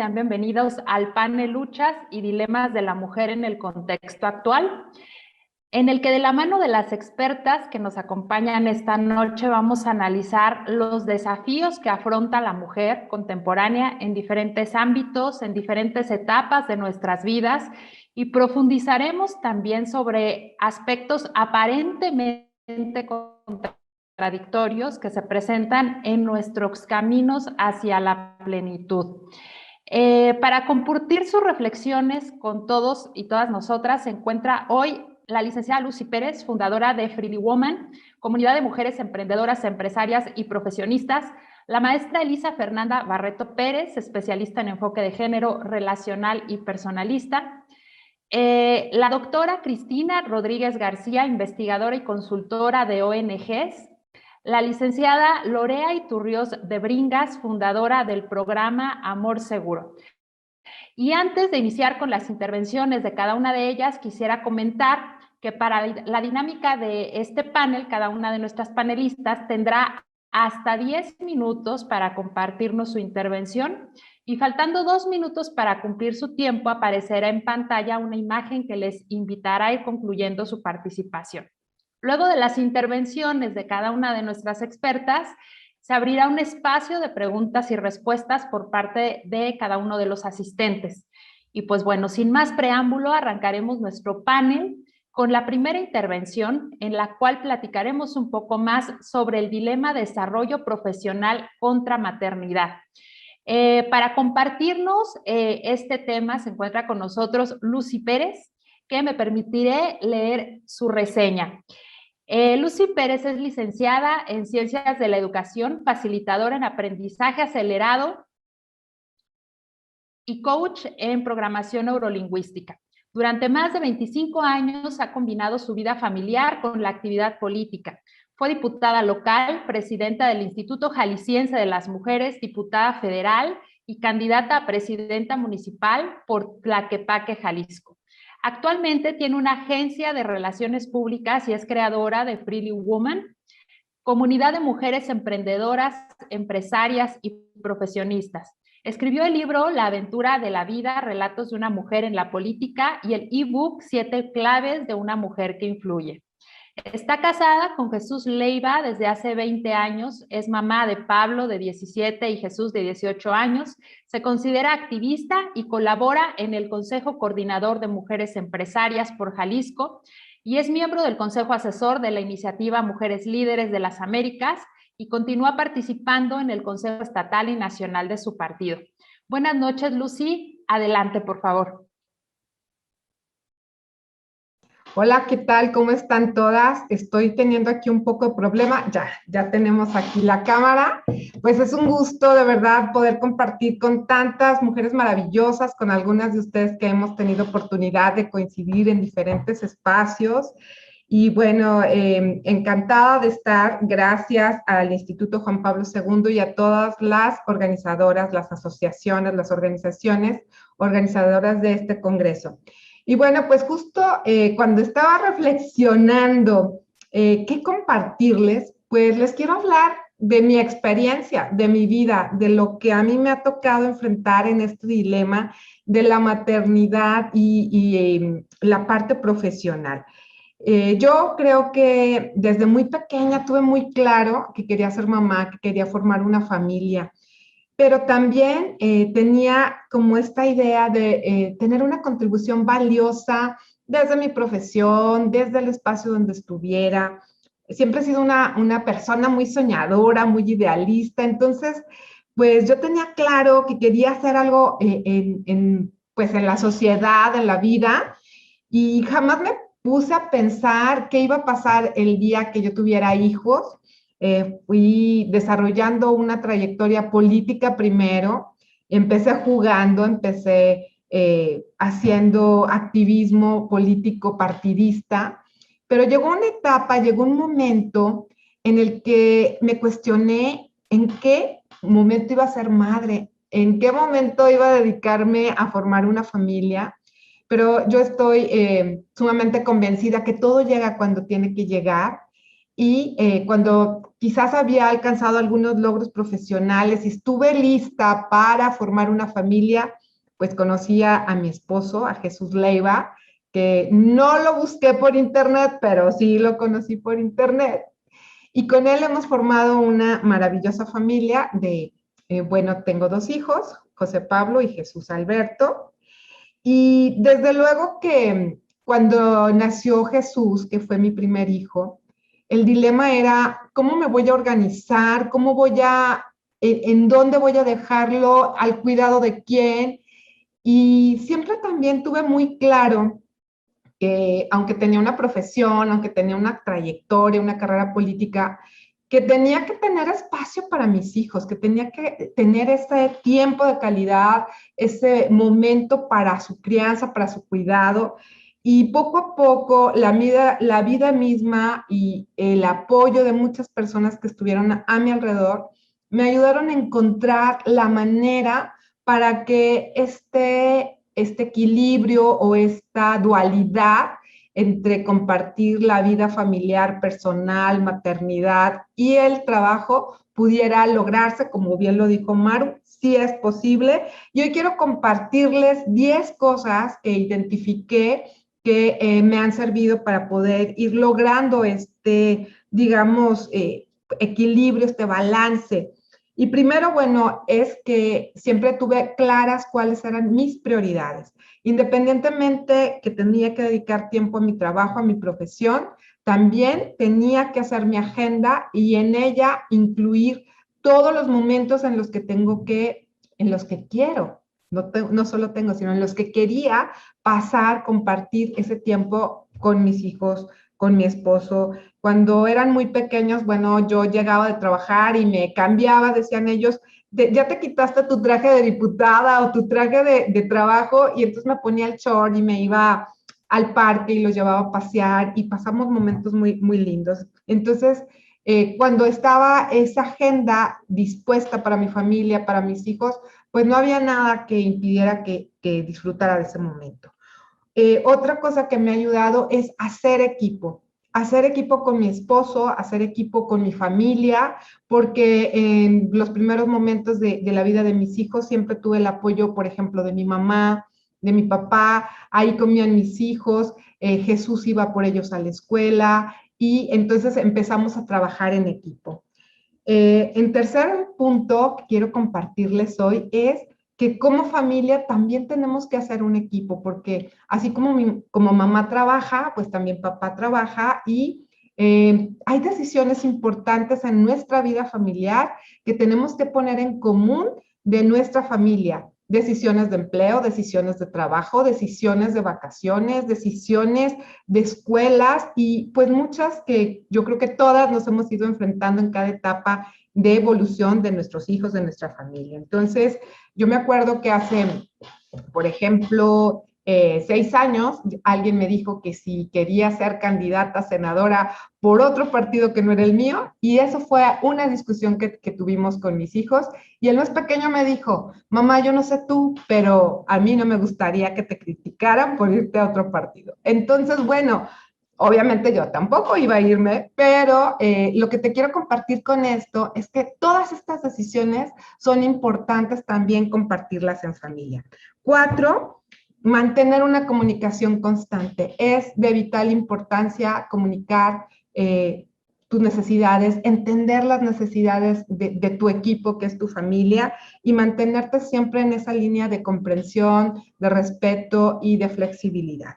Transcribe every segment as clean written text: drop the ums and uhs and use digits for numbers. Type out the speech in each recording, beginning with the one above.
sean bienvenidos al panel Luchas y Dilemas de la Mujer en el Contexto Actual, en el que de la mano de las expertas que nos acompañan esta noche vamos a analizar los desafíos que afronta la mujer contemporánea en diferentes ámbitos, en diferentes etapas de nuestras vidas, y profundizaremos también sobre aspectos aparentemente contradictorios que se presentan en nuestros caminos hacia la plenitud. Para compartir sus reflexiones con todos y todas nosotras se encuentra hoy la licenciada Lucy Pérez, fundadora de Freely Woman, comunidad de mujeres emprendedoras, empresarias y profesionistas; la maestra Elisa Fernanda Barreto Pérez, especialista en enfoque de género relacional y personalista; la doctora Cristina Rodríguez García, investigadora y consultora de ONGs; la licenciada Lorea Iturrios de Bringas, fundadora del programa Amor Seguro. Y antes de iniciar con las intervenciones de cada una de ellas, quisiera comentar que para la dinámica de este panel, cada una de nuestras panelistas tendrá hasta 10 minutos para compartirnos su intervención, y faltando 2 minutos para cumplir su tiempo, aparecerá en pantalla una imagen que les invitará a ir concluyendo su participación. Luego de las intervenciones de cada una de nuestras expertas, se abrirá un espacio de preguntas y respuestas por parte de cada uno de los asistentes. Y pues bueno, sin más preámbulo, arrancaremos nuestro panel con la primera intervención, en la cual platicaremos un poco más sobre el dilema de desarrollo profesional contra maternidad. Para compartirnos este tema se encuentra con nosotros Lucy Pérez, que me permitiré leer su reseña. Lucy Pérez es licenciada en Ciencias de la Educación, facilitadora en aprendizaje acelerado y coach en programación neurolingüística. Durante más de 25 años ha combinado su vida familiar con la actividad política. Fue diputada local, presidenta del Instituto Jalisciense de las Mujeres, diputada federal y candidata a presidenta municipal por Tlaquepaque, Jalisco. Actualmente tiene una agencia de relaciones públicas y es creadora de Freely Woman, comunidad de mujeres emprendedoras, empresarias y profesionistas. Escribió el libro La aventura de la vida, relatos de una mujer en la política, y el ebook 7 claves de una mujer que influye. Está casada con Jesús Leiva desde hace 20 años, es mamá de Pablo de 17 y Jesús de 18 años, se considera activista y colabora en el Consejo Coordinador de Mujeres Empresarias por Jalisco y es miembro del Consejo Asesor de la iniciativa Mujeres Líderes de las Américas y continúa participando en el Consejo Estatal y Nacional de su partido. Buenas noches, Lucy. Adelante, por favor. Hola, ¿qué tal? ¿Cómo están todas? Estoy teniendo aquí un poco de problema. Ya tenemos aquí la cámara. Pues es un gusto, de verdad, poder compartir con tantas mujeres maravillosas, con algunas de ustedes que hemos tenido oportunidad de coincidir en diferentes espacios. Y bueno, encantada de estar. Gracias al Instituto Juan Pablo II y a todas las organizadoras, las asociaciones, las organizaciones organizadoras de este congreso. Y bueno, pues justo cuando estaba reflexionando qué compartirles, pues les quiero hablar de mi experiencia, de mi vida, de lo que a mí me ha tocado enfrentar en este dilema de la maternidad y la parte profesional. Yo creo que desde muy pequeña tuve muy claro que quería ser mamá, que quería formar una familia, pero también tenía como esta idea de tener una contribución valiosa desde mi profesión, desde el espacio donde estuviera. Siempre he sido una persona muy soñadora, muy idealista, entonces, pues yo tenía claro que quería hacer algo pues en la sociedad, en la vida, y jamás me puse a pensar qué iba a pasar el día que yo tuviera hijos. Fui desarrollando una trayectoria política primero, empecé jugando, empecé haciendo activismo político partidista, pero llegó una etapa, llegó un momento en el que me cuestioné en qué momento iba a ser madre, en qué momento iba a dedicarme a formar una familia, pero yo estoy sumamente convencida que todo llega cuando tiene que llegar. Y cuando quizás había alcanzado algunos logros profesionales y estuve lista para formar una familia, pues conocí a mi esposo, a Jesús Leiva, que no lo busqué por internet, pero sí lo conocí por internet. Y con él hemos formado una maravillosa familia de, bueno, tengo 2 hijos, José Pablo y Jesús Alberto. Y desde luego que cuando nació Jesús, que fue mi primer hijo, el dilema era cómo me voy a organizar, cómo voy a, en dónde voy a dejarlo, al cuidado de quién. Y siempre también tuve muy claro que aunque tenía una profesión, aunque tenía una trayectoria, una carrera política, que tenía que tener espacio para mis hijos, que tenía que tener ese tiempo de calidad, ese momento para su crianza, para su cuidado. Y poco a poco la vida misma y el apoyo de muchas personas que estuvieron a mi alrededor me ayudaron a encontrar la manera para que este equilibrio o esta dualidad entre compartir la vida familiar, personal, maternidad y el trabajo pudiera lograrse, como bien lo dijo Maru, sí es posible. Y hoy quiero compartirles 10 cosas que identifiqué que me han servido para poder ir logrando digamos, equilibrio, este balance. Y primero, bueno, es que siempre tuve claras cuáles eran mis prioridades. Independientemente que tenía que dedicar tiempo a mi trabajo, a mi profesión, también tenía que hacer mi agenda y en ella incluir todos los momentos en los que en los que quiero, no solo tengo, sino en los que quería pasar, compartir ese tiempo con mis hijos, con mi esposo. Cuando eran muy pequeños, bueno, yo llegaba de trabajar y me cambiaba, decían ellos, ya te quitaste tu traje de diputada o tu traje de trabajo, y entonces me ponía el short y me iba al parque y los llevaba a pasear y pasamos momentos muy, muy lindos. Entonces, cuando estaba esa agenda dispuesta para mi familia, para mis hijos, pues no había nada que impidiera que disfrutara de ese momento. Otra cosa que me ha ayudado es hacer equipo con mi esposo, hacer equipo con mi familia, porque en los primeros momentos de la vida de mis hijos siempre tuve el apoyo, por ejemplo, de mi mamá, de mi papá, ahí comían mis hijos, Jesús iba por ellos a la escuela y entonces empezamos a trabajar en equipo. En tercer punto que quiero compartirles hoy es que como familia también tenemos que hacer un equipo, porque así como mamá trabaja, pues también papá trabaja y hay decisiones importantes en nuestra vida familiar que tenemos que poner en común de nuestra familia. Decisiones de empleo, decisiones de trabajo, decisiones de vacaciones, decisiones de escuelas y pues muchas que yo creo que todas nos hemos ido enfrentando en cada etapa de evolución de nuestros hijos, de nuestra familia. Entonces, yo me acuerdo que hace, por ejemplo, 6 años, alguien me dijo que si quería ser candidata a senadora por otro partido que no era el mío, y eso fue una discusión que tuvimos con mis hijos, y el más pequeño me dijo, mamá, yo no sé tú, pero a mí no me gustaría que te criticaran por irte a otro partido. Entonces, bueno, obviamente yo tampoco iba a irme, pero lo que te quiero compartir con esto es que todas estas decisiones son importantes también compartirlas en familia. 4, mantener una comunicación constante. Es de vital importancia comunicar tus necesidades, entender las necesidades de tu equipo, que es tu familia, y mantenerte siempre en esa línea de comprensión, de respeto y de flexibilidad.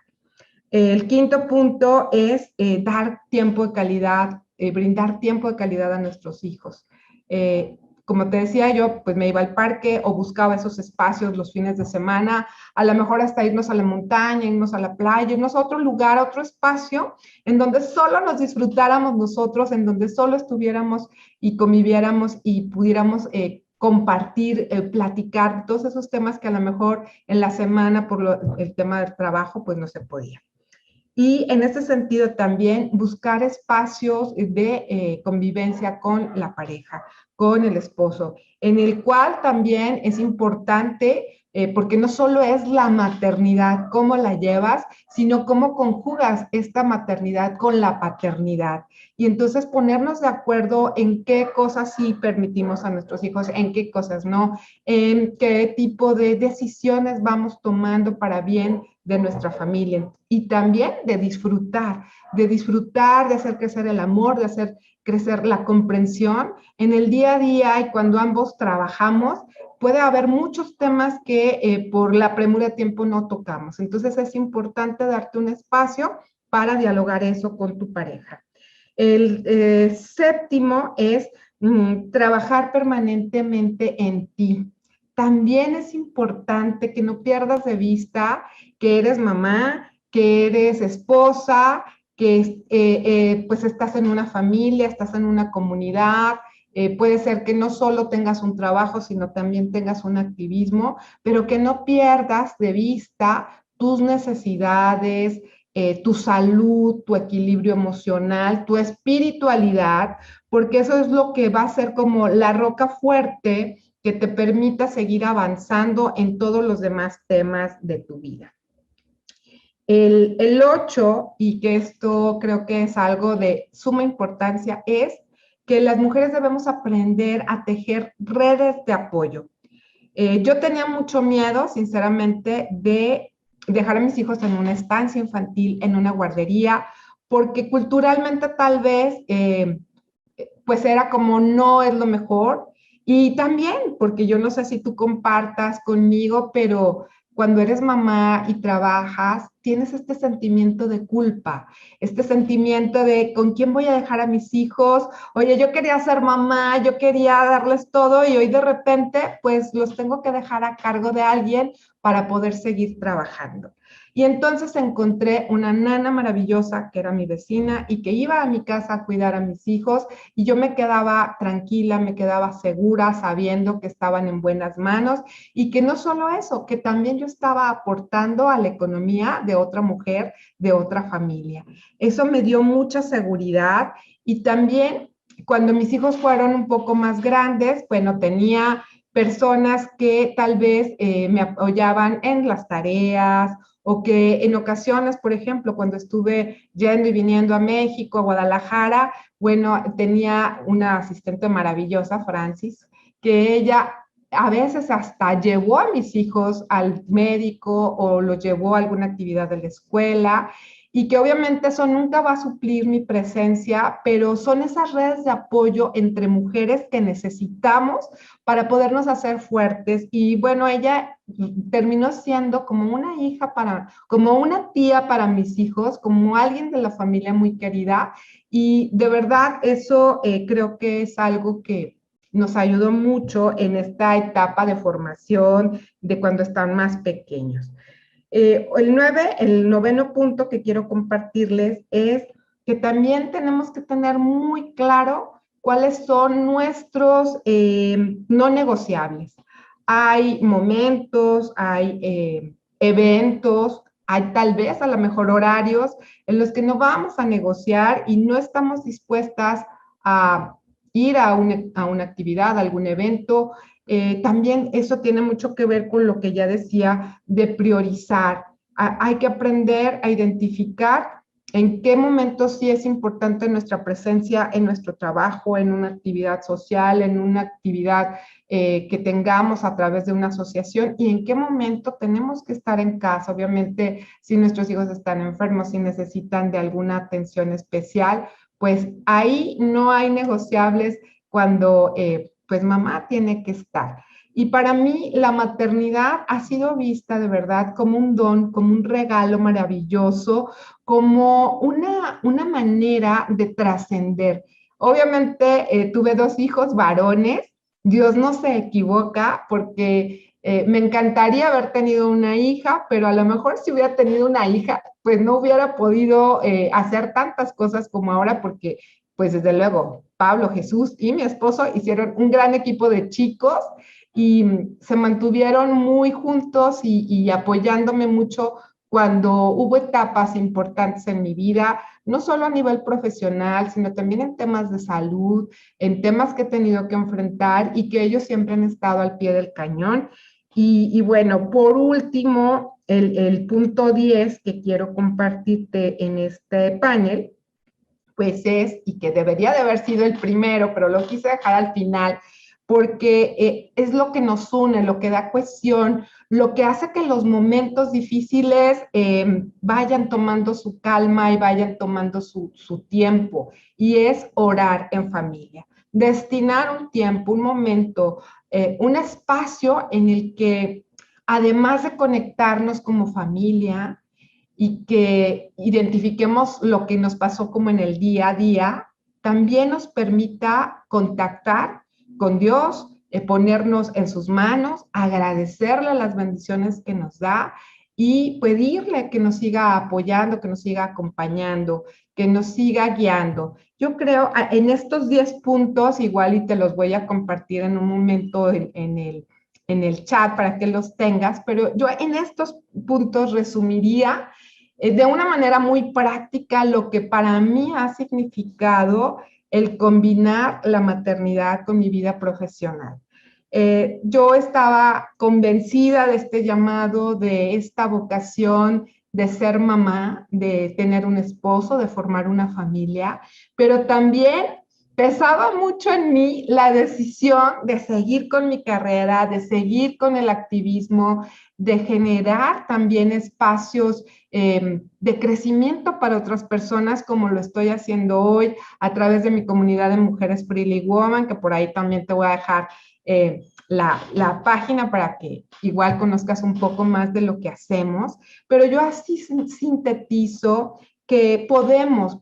El quinto punto es dar tiempo de calidad, brindar tiempo de calidad a nuestros hijos. Como te decía yo, pues me iba al parque o buscaba esos espacios los fines de semana, a lo mejor hasta irnos a la montaña, irnos a la playa, irnos a otro lugar, a otro espacio, en donde solo nos disfrutáramos nosotros, en donde solo estuviéramos y conviviéramos y pudiéramos compartir, platicar todos esos temas que a lo mejor en la semana por el tema del trabajo pues no se podía. Y en ese sentido también buscar espacios de convivencia con la pareja, con el esposo, en el cual también es importante porque no solo es la maternidad, cómo la llevas, sino cómo conjugas esta maternidad con la paternidad. Y entonces ponernos de acuerdo en qué cosas sí permitimos a nuestros hijos, en qué cosas no, en qué tipo de decisiones vamos tomando para bien de nuestra familia. Y también de disfrutar, de hacer crecer el amor, de hacer crecer la comprensión en el día a día y cuando ambos trabajamos, puede haber muchos temas que por la premura de tiempo no tocamos. Entonces es importante darte un espacio para dialogar eso con tu pareja. El séptimo es trabajar permanentemente en ti. También es importante que no pierdas de vista que eres mamá, que eres esposa, que pues estás en una familia, estás en una comunidad. Puede ser que no solo tengas un trabajo, sino también tengas un activismo, pero que no pierdas de vista tus necesidades, tu salud, tu equilibrio emocional, tu espiritualidad, porque eso es lo que va a ser como la roca fuerte que te permita seguir avanzando en todos los demás temas de tu vida. El 8, y que esto creo que es algo de suma importancia, es que las mujeres debemos aprender a tejer redes de apoyo. Yo tenía mucho miedo, sinceramente, de dejar a mis hijos en una estancia infantil, en una guardería, porque culturalmente tal vez, pues era como no es lo mejor. Y también, porque yo no sé si tú compartas conmigo, pero cuando eres mamá y trabajas, tienes este sentimiento de culpa, este sentimiento de con quién voy a dejar a mis hijos. Oye, yo quería ser mamá, yo quería darles todo y hoy de repente, pues los tengo que dejar a cargo de alguien para poder seguir trabajando. Y entonces encontré una nana maravillosa que era mi vecina y que iba a mi casa a cuidar a mis hijos y yo me quedaba tranquila, me quedaba segura sabiendo que estaban en buenas manos y que no solo eso, que también yo estaba aportando a la economía de otra mujer, de otra familia. Eso me dio mucha seguridad y también cuando mis hijos fueron un poco más grandes, bueno, tenía personas que tal vez me apoyaban en las tareas o que en ocasiones, por ejemplo, cuando estuve yendo y viniendo a México, a Guadalajara, bueno, tenía una asistente maravillosa, Francis, que ella a veces hasta llevó a mis hijos al médico o los llevó a alguna actividad de la escuela y que obviamente eso nunca va a suplir mi presencia, pero son esas redes de apoyo entre mujeres que necesitamos para podernos hacer fuertes. Y bueno, ella terminó siendo como una hija como una tía para mis hijos, como alguien de la familia muy querida. Y de verdad eso creo que es algo que nos ayudó mucho en esta etapa de formación de cuando están más pequeños. El noveno punto que quiero compartirles es que también tenemos que tener muy claro cuáles son nuestros no negociables. Hay momentos, hay eventos, hay tal vez a lo mejor horarios en los que no vamos a negociar y no estamos dispuestas a ir a una actividad, a algún evento. También eso tiene mucho que ver con lo que ya decía de priorizar. Hay que aprender a identificar en qué momento sí es importante nuestra presencia en nuestro trabajo, en una actividad social, en una actividad que tengamos a través de una asociación y en qué momento tenemos que estar en casa. Obviamente, si nuestros hijos están enfermos, si necesitan de alguna atención especial, pues ahí no hay negociables cuando pues mamá tiene que estar. Y para mí la maternidad ha sido vista de verdad como un don, como un regalo maravilloso, como una manera de trascender. Obviamente tuve dos hijos varones, Dios no se equivoca porque me encantaría haber tenido una hija, pero a lo mejor si hubiera tenido una hija, pues no hubiera podido hacer tantas cosas como ahora porque pues desde luego, Pablo, Jesús y mi esposo hicieron un gran equipo de chicos y se mantuvieron muy juntos y apoyándome mucho cuando hubo etapas importantes en mi vida, no solo a nivel profesional, sino también en temas de salud, en temas que he tenido que enfrentar y que ellos siempre han estado al pie del cañón. Y bueno, por último, el punto 10 que quiero compartirte en este panel, pues es, y que debería de haber sido el primero, pero lo quise dejar al final, porque es lo que nos une, lo que da cohesión, lo que hace que los momentos difíciles vayan tomando su calma y vayan tomando su tiempo, y es orar en familia. Destinar un tiempo, un momento, un espacio en el que, además de conectarnos como familia, y que identifiquemos lo que nos pasó como en el día a día, también nos permita contactar con Dios, ponernos en sus manos, agradecerle las bendiciones que nos da y pedirle que nos siga apoyando, que nos siga acompañando, que nos siga guiando. Yo creo en estos 10 puntos, igual y te los voy a compartir en un momento en el chat para que los tengas, pero yo en estos puntos resumiría de una manera muy práctica lo que para mí ha significado el combinar la maternidad con mi vida profesional. Yo estaba convencida de este llamado, de esta vocación de ser mamá, de tener un esposo, de formar una familia, pero también pesaba mucho en mí la decisión de seguir con mi carrera, de seguir con el activismo, de generar también espacios de crecimiento para otras personas, como lo estoy haciendo hoy a través de mi comunidad de mujeres Pretty Woman, que por ahí también te voy a dejar la página para que igual conozcas un poco más de lo que hacemos, pero yo así sintetizo que podemos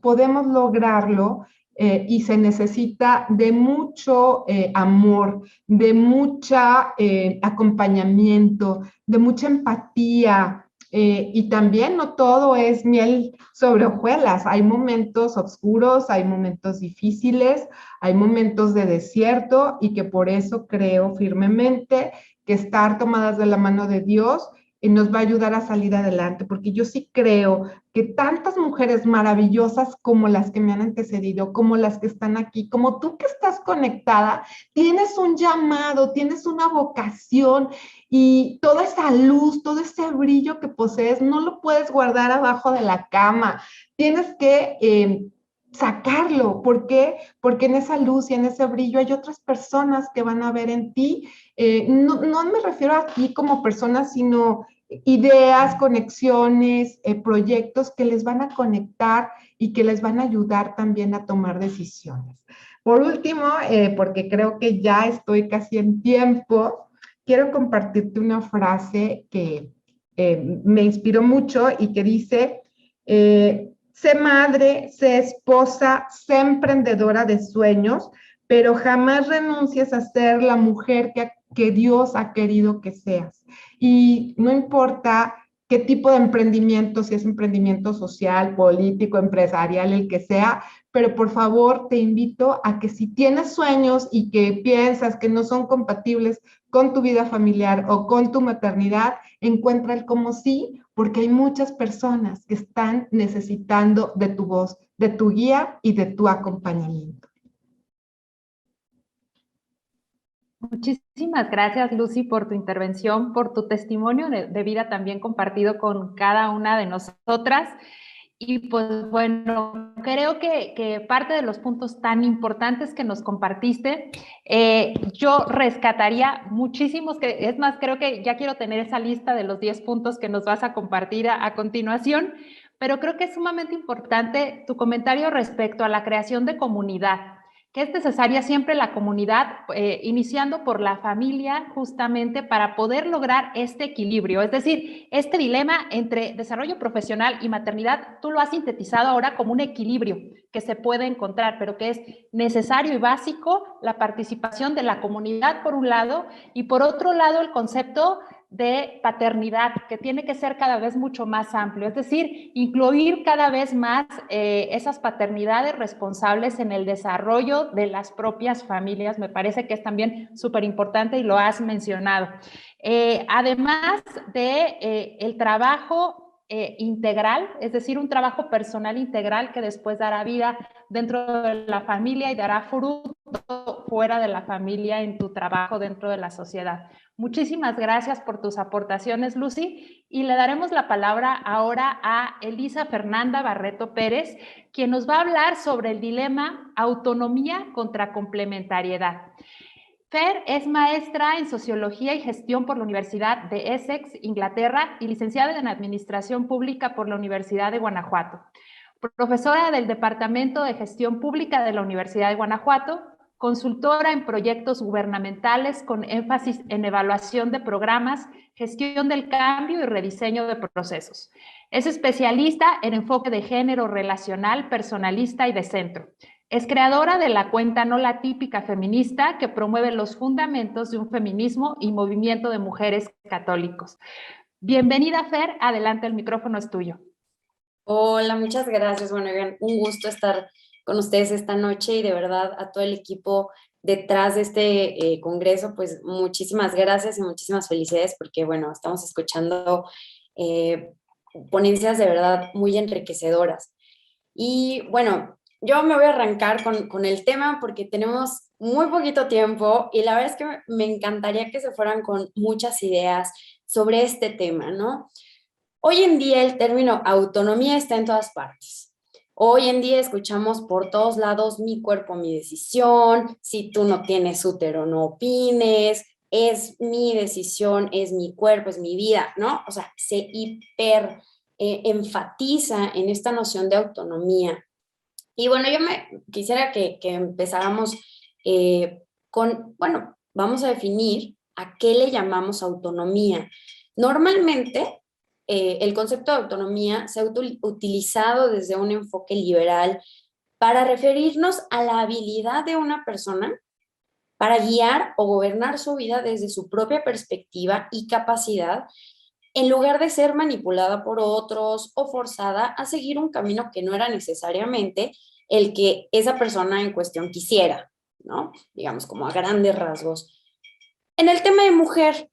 lograrlo y se necesita de mucho amor, de mucha acompañamiento, de mucha empatía, y también no todo es miel sobre hojuelas, hay momentos oscuros, hay momentos difíciles, hay momentos de desierto y que por eso creo firmemente que estar tomadas de la mano de Dios nos va a ayudar a salir adelante, porque yo sí creo que tantas mujeres maravillosas como las que me han antecedido, como las que están aquí, como tú que estás conectada, tienes un llamado, tienes una vocación y toda esa luz, todo ese brillo que posees, no lo puedes guardar abajo de la cama. Tienes que sacarlo. ¿Por qué? Porque en esa luz y en ese brillo hay otras personas que van a ver en ti. No me refiero a ti como persona, sino ideas, conexiones, proyectos que les van a conectar y que les van a ayudar también a tomar decisiones. Por último, porque creo que ya estoy casi en tiempo, quiero compartirte una frase que me inspiró mucho y que dice, sé madre, sé esposa, sé emprendedora de sueños, pero jamás renuncies a ser la mujer que Dios ha querido que seas. Y no importa qué tipo de emprendimiento, si es emprendimiento social, político, empresarial, el que sea, pero por favor te invito a que si tienes sueños y que piensas que no son compatibles con tu vida familiar o con tu maternidad, encuentra el como sí, porque hay muchas personas que están necesitando de tu voz, de tu guía y de tu acompañamiento. Muchísimas gracias, Lucy, por tu intervención, por tu testimonio de vida también compartido con cada una de nosotras. Y pues bueno, creo que parte de los puntos tan importantes que nos compartiste, yo rescataría muchísimos, que es más, creo que ya quiero tener esa lista de los 10 puntos que nos vas a compartir a continuación, pero creo que es sumamente importante tu comentario respecto a la creación de comunidad, que es necesaria siempre la comunidad, iniciando por la familia, justamente para poder lograr este equilibrio. Es decir, este dilema entre desarrollo profesional y maternidad, tú lo has sintetizado ahora como un equilibrio que se puede encontrar, pero que es necesario y básico la participación de la comunidad, por un lado, y por otro lado, el concepto de paternidad, que tiene que ser cada vez mucho más amplio, es decir, incluir cada vez más esas paternidades responsables en el desarrollo de las propias familias, me parece que es también súper importante y lo has mencionado. Además de el trabajo integral, es decir, un trabajo personal integral que después dará vida dentro de la familia y dará fruto fuera de la familia, en tu trabajo dentro de la sociedad. Muchísimas gracias por tus aportaciones, Lucy, y le daremos la palabra ahora a Elisa Fernanda Barreto Pérez, quien nos va a hablar sobre el dilema autonomía contra complementariedad. Fer es maestra en Sociología y Gestión por la Universidad de Essex, Inglaterra, y licenciada en Administración Pública por la Universidad de Guanajuato. Profesora del Departamento de Gestión Pública de la Universidad de Guanajuato, consultora en proyectos gubernamentales con énfasis en evaluación de programas, gestión del cambio y rediseño de procesos. Es especialista en enfoque de género relacional, personalista y de centro. Es creadora de la cuenta No la Típica Feminista, que promueve los fundamentos de un feminismo y movimiento de mujeres católicos. Bienvenida, Fer. Adelante, el micrófono es tuyo. Hola, muchas gracias. Bueno, un gusto estar con ustedes esta noche y de verdad a todo el equipo detrás de este congreso, pues muchísimas gracias y muchísimas felicidades porque, bueno, estamos escuchando ponencias de verdad muy enriquecedoras. Y bueno, yo me voy a arrancar con el tema porque tenemos muy poquito tiempo y la verdad es que me encantaría que se fueran con muchas ideas sobre este tema, ¿no? Hoy en día el término autonomía está en todas partes. Hoy en día escuchamos por todos lados mi cuerpo, mi decisión, si tú no tienes útero no opines, es mi decisión, es mi cuerpo, es mi vida, ¿no? O sea, se enfatiza en esta noción de autonomía. Y bueno, yo me quisiera que empezáramos bueno, vamos a definir a qué le llamamos autonomía. Normalmente, el concepto de autonomía se ha utilizado desde un enfoque liberal para referirnos a la habilidad de una persona para guiar o gobernar su vida desde su propia perspectiva y capacidad, en lugar de ser manipulada por otros o forzada a seguir un camino que no era necesariamente el que esa persona en cuestión quisiera, ¿no? Digamos, como a grandes rasgos. En el tema de mujer,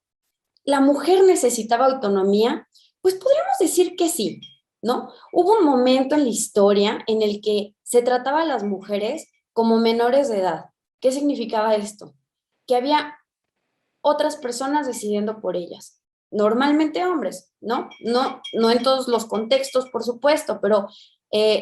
¿la mujer necesitaba autonomía? Pues podríamos decir que sí, ¿no? Hubo un momento en la historia en el que se trataba a las mujeres como menores de edad. ¿Qué significaba esto? Que había otras personas decidiendo por ellas. Normalmente hombres, ¿no? No en todos los contextos, por supuesto, pero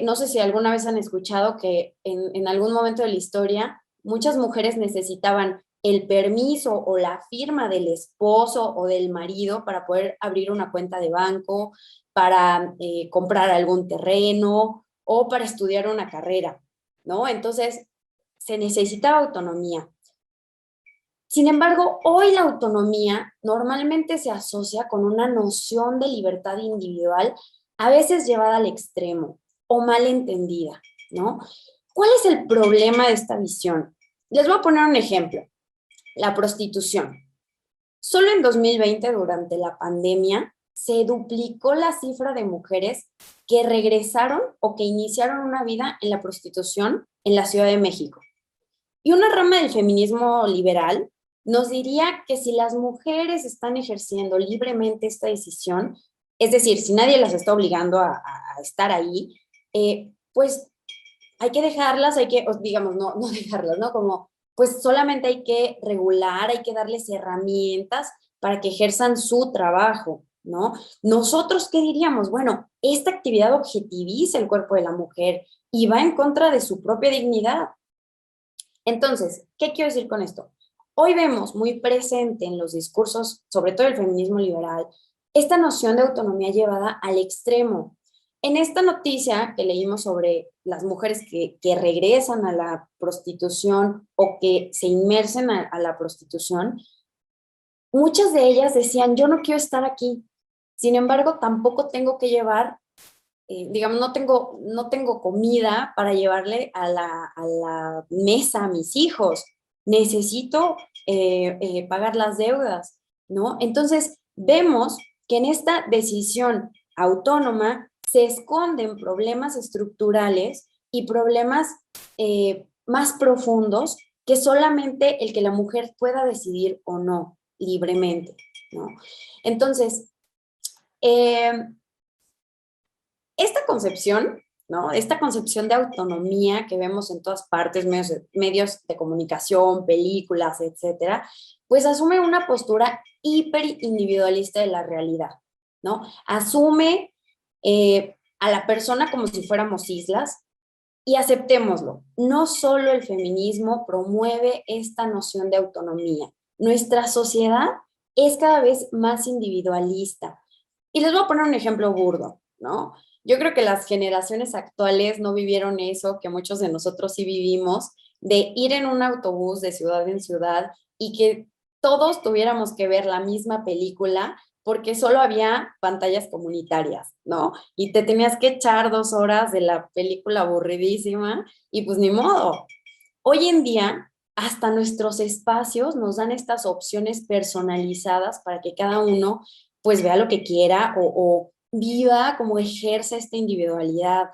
no sé si alguna vez han escuchado que en algún momento de la historia muchas mujeres necesitaban el permiso o la firma del esposo o del marido para poder abrir una cuenta de banco, para comprar algún terreno o para estudiar una carrera, ¿no? Entonces, se necesitaba autonomía. Sin embargo, hoy la autonomía normalmente se asocia con una noción de libertad individual, a veces llevada al extremo o mal entendida, ¿no? ¿Cuál es el problema de esta visión? Les voy a poner un ejemplo. La prostitución. Solo en 2020, durante la pandemia, se duplicó la cifra de mujeres que regresaron o que iniciaron una vida en la prostitución en la Ciudad de México. Y una rama del feminismo liberal nos diría que si las mujeres están ejerciendo libremente esta decisión, es decir, si nadie las está obligando a estar ahí, pues hay que dejarlas, digamos, no dejarlas, ¿no? Como, pues solamente hay que regular, hay que darles herramientas para que ejerzan su trabajo, ¿no? Nosotros, ¿qué diríamos? Bueno, esta actividad objetiviza el cuerpo de la mujer y va en contra de su propia dignidad. Entonces, ¿qué quiero decir con esto? Hoy vemos muy presente en los discursos, sobre todo el feminismo liberal, esta noción de autonomía llevada al extremo. En esta noticia que leímos sobre las mujeres que regresan a la prostitución o que se inmersen a la prostitución, muchas de ellas decían, yo no quiero estar aquí. Sin embargo, tampoco tengo que llevar digamos, no tengo comida para llevarle a la mesa a mis hijos. Necesito pagar las deudas, ¿no? Entonces, vemos que en esta decisión autónoma se esconden problemas estructurales y problemas más profundos que solamente el que la mujer pueda decidir o no libremente, ¿no? Entonces, esta concepción ¿no? Esta concepción de autonomía que vemos en todas partes, medios de comunicación, películas, etcétera, pues asume una postura hiper individualista de la realidad, ¿no? Asume a la persona como si fuéramos islas y aceptémoslo. No solo el feminismo promueve esta noción de autonomía. Nuestra sociedad es cada vez más individualista. Y les voy a poner un ejemplo burdo, ¿no? Yo creo que las generaciones actuales no vivieron eso que muchos de nosotros sí vivimos, de ir en un autobús de ciudad en ciudad y que todos tuviéramos que ver la misma película porque solo había pantallas comunitarias, ¿no? Y te tenías que echar 2 horas de la película aburridísima y pues ni modo. Hoy en día, hasta nuestros espacios nos dan estas opciones personalizadas para que cada uno pues vea lo que quiera o viva como ejerce esta individualidad.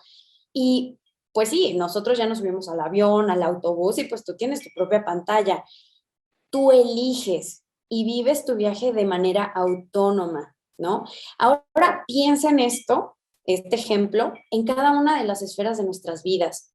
Y pues sí, nosotros ya nos subimos al avión, al autobús y pues tú tienes tu propia pantalla. Tú eliges y vives tu viaje de manera autónoma, ¿no? Ahora piensa en esto, este ejemplo, en cada una de las esferas de nuestras vidas.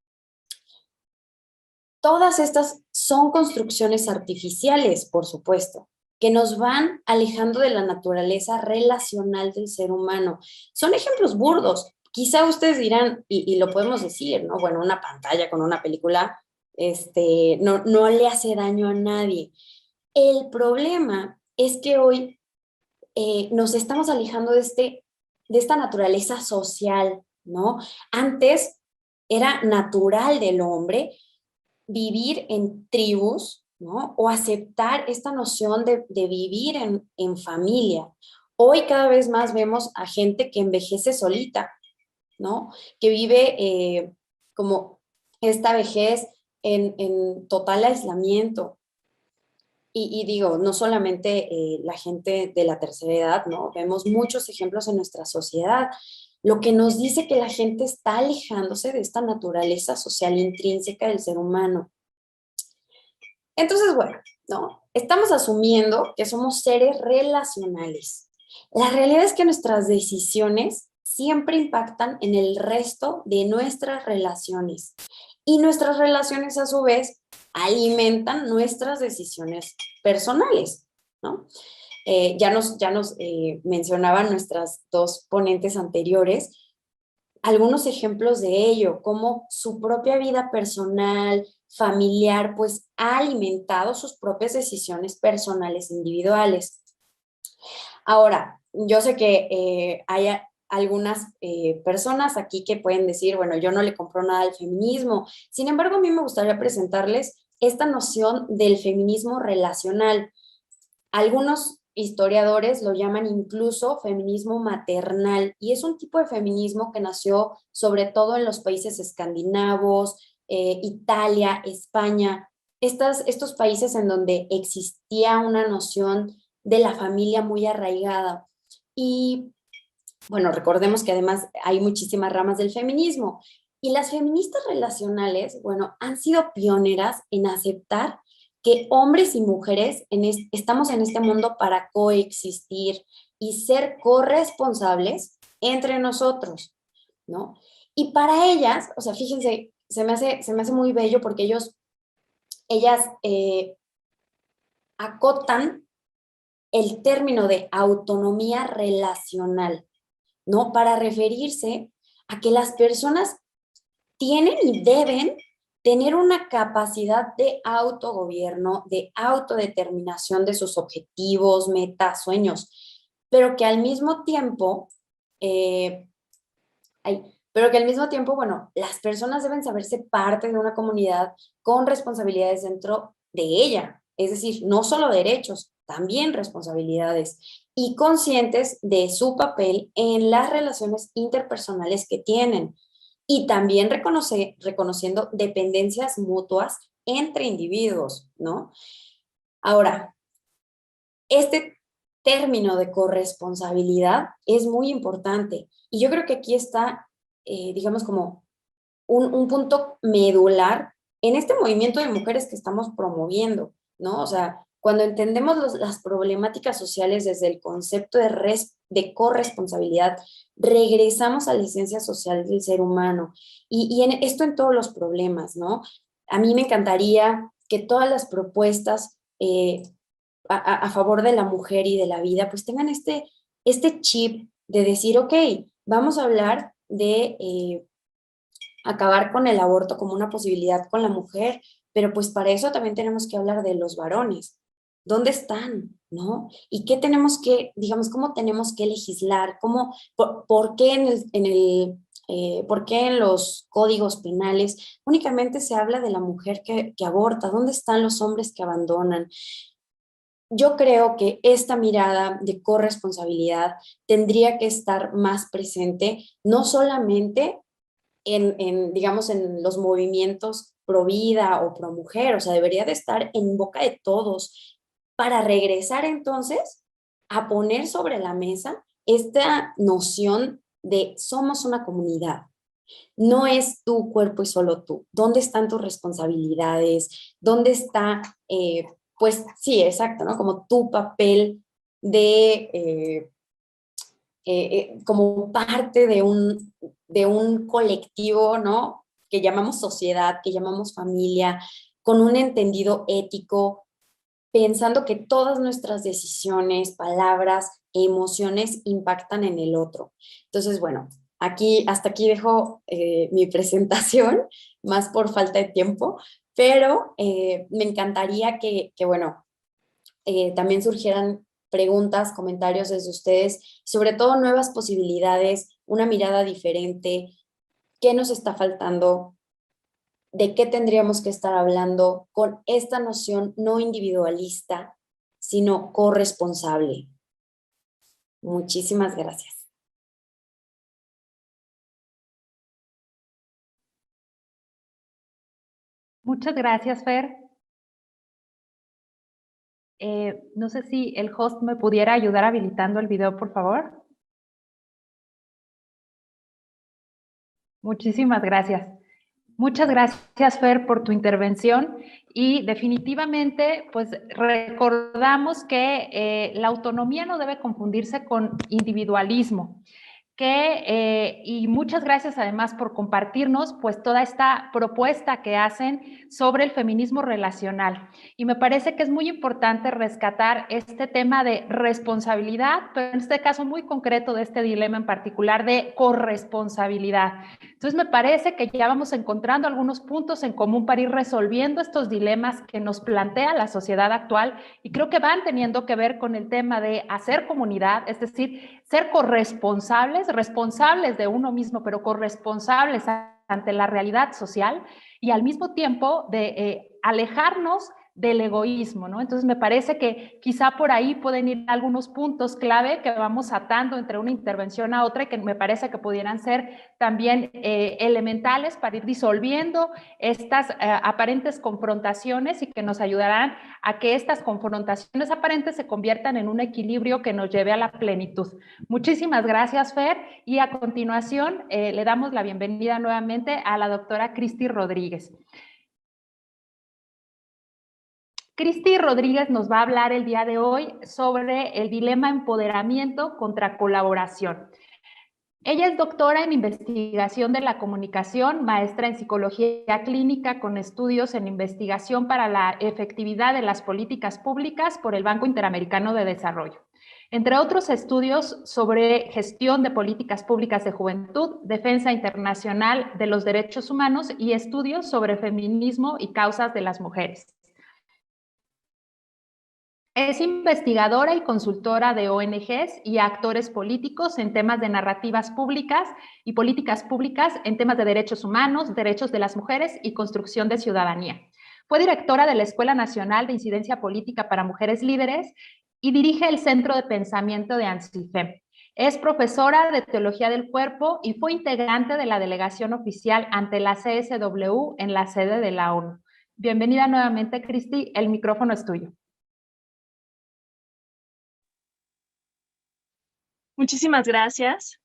Todas estas son construcciones artificiales, por supuesto, que nos van alejando de la naturaleza relacional del ser humano. Son ejemplos burdos. Quizá ustedes dirán, y lo podemos decir, ¿no? Bueno, una pantalla con una película no le hace daño a nadie. El problema es que hoy nos estamos alejando de esta naturaleza social, ¿no? Antes era natural del hombre vivir en tribus, ¿no? O aceptar esta noción de vivir en familia. Hoy cada vez más vemos a gente que envejece solita, ¿no? Que vive como esta vejez en total aislamiento. Y digo, no solamente la gente de la tercera edad, ¿no? Vemos muchos ejemplos en nuestra sociedad, lo que nos dice que la gente está alejándose de esta naturaleza social intrínseca del ser humano. Entonces, bueno, ¿no? Estamos asumiendo que somos seres relacionales. La realidad es que nuestras decisiones siempre impactan en el resto de nuestras relaciones. Y nuestras relaciones, a su vez, alimentan nuestras decisiones personales, ¿no? Ya nos mencionaban nuestras dos ponentes anteriores algunos ejemplos de ello, como su propia vida personal, familiar, pues ha alimentado sus propias decisiones personales individuales. Ahora, yo sé que hay algunas personas aquí que pueden decir, bueno, yo no le compro nada al feminismo. Sin embargo, a mí me gustaría presentarles esta noción del feminismo relacional. Algunos historiadores lo llaman incluso feminismo maternal y es un tipo de feminismo que nació sobre todo en los países escandinavos, Italia, España, estos países en donde existía una noción de la familia muy arraigada. Y bueno, recordemos que además hay muchísimas ramas del feminismo y las feministas relacionales, bueno, han sido pioneras en aceptar que hombres y mujeres estamos en este mundo para coexistir y ser corresponsables entre nosotros, ¿no? Y para ellas, o sea, fíjense, se me hace muy bello porque ellas acotan el término de autonomía relacional, ¿no? Para referirse a que las personas tienen y deben tener una capacidad de autogobierno, de autodeterminación de sus objetivos, metas, sueños, pero que al mismo tiempo, eh, bueno, las personas deben saberse parte de una comunidad con responsabilidades dentro de ella, es decir, no solo derechos, también responsabilidades y conscientes de su papel en las relaciones interpersonales que tienen y también reconociendo dependencias mutuas entre individuos, ¿no? Ahora, este término de corresponsabilidad es muy importante y yo creo que aquí está, digamos, como un punto medular en este movimiento de mujeres que estamos promoviendo, ¿no? O sea, Cuando entendemos las problemáticas sociales desde el concepto de corresponsabilidad, regresamos a la esencia social del ser humano. Y esto en todos los problemas, ¿no? A mí me encantaría que todas las propuestas a favor de la mujer y de la vida, pues tengan este chip de decir, ok, vamos a hablar de acabar con el aborto como una posibilidad con la mujer, pero pues para eso también tenemos que hablar de los varones. ¿Dónde están? ¿No? ¿Y qué tenemos que, digamos, cómo tenemos que legislar? ¿Por qué por qué en los códigos penales únicamente se habla de la mujer que aborta? ¿Dónde están los hombres que abandonan? Yo creo que esta mirada de corresponsabilidad tendría que estar más presente, no solamente digamos, en los movimientos pro vida o pro mujer, o sea, debería de estar en boca de todos para regresar entonces a poner sobre la mesa esta noción de somos una comunidad. No es tu cuerpo y solo tú. ¿Dónde están tus responsabilidades? ¿Dónde está, pues sí, exacto, ¿no? Como tu papel de como parte de un colectivo, ¿no? Que llamamos sociedad, que llamamos familia, con un entendido ético, pensando que todas nuestras decisiones, palabras e emociones impactan en el otro. Entonces, bueno, hasta aquí dejo mi presentación, más por falta de tiempo, pero me encantaría bueno, también surgieran preguntas, comentarios desde ustedes, sobre todo nuevas posibilidades, una mirada diferente, qué nos está faltando, de qué tendríamos que estar hablando con esta noción no individualista, sino corresponsable. Muchísimas gracias. Muchas gracias, Fer. No sé si el host me pudiera ayudar habilitando el video, por favor. Muchísimas gracias. Muchas gracias, Fer, por tu intervención y definitivamente, pues recordamos que la autonomía no debe confundirse con individualismo. Y muchas gracias además por compartirnos pues toda esta propuesta que hacen sobre el feminismo relacional. Y me parece que es muy importante rescatar este tema de responsabilidad, pero en este caso muy concreto de este dilema en particular de corresponsabilidad. Entonces me parece que ya vamos encontrando algunos puntos en común para ir resolviendo estos dilemas que nos plantea la sociedad actual y creo que van teniendo que ver con el tema de hacer comunidad, es decir, ser corresponsables de uno mismo, pero corresponsables ante la realidad social y al mismo tiempo de alejarnos del egoísmo, ¿no? Entonces me parece que quizá por ahí pueden ir algunos puntos clave que vamos atando entre una intervención a otra y que me parece que pudieran ser también elementales para ir disolviendo estas aparentes confrontaciones y que nos ayudarán a que estas confrontaciones aparentes se conviertan en un equilibrio que nos lleve a la plenitud. Muchísimas gracias, Fer, y a continuación le damos la bienvenida nuevamente a la doctora Cristi Rodríguez. Cristi Rodríguez nos va a hablar el día de hoy sobre el dilema empoderamiento contra colaboración. Ella es doctora en investigación de la comunicación, maestra en psicología clínica con estudios en investigación para la efectividad de las políticas públicas por el Banco Interamericano de Desarrollo. Entre otros estudios sobre gestión de políticas públicas de juventud, defensa internacional de los derechos humanos y estudios sobre feminismo y causas de las mujeres. Es investigadora y consultora de ONGs y actores políticos en temas de narrativas públicas y políticas públicas en temas de derechos humanos, derechos de las mujeres y construcción de ciudadanía. Fue directora de la Escuela Nacional de Incidencia Política para Mujeres Líderes y dirige el Centro de Pensamiento de ANSIFEM. Es profesora de Teología del Cuerpo y fue integrante de la delegación oficial ante la CSW en la sede de la ONU. Bienvenida nuevamente, Cristi, el micrófono es tuyo. Muchísimas gracias.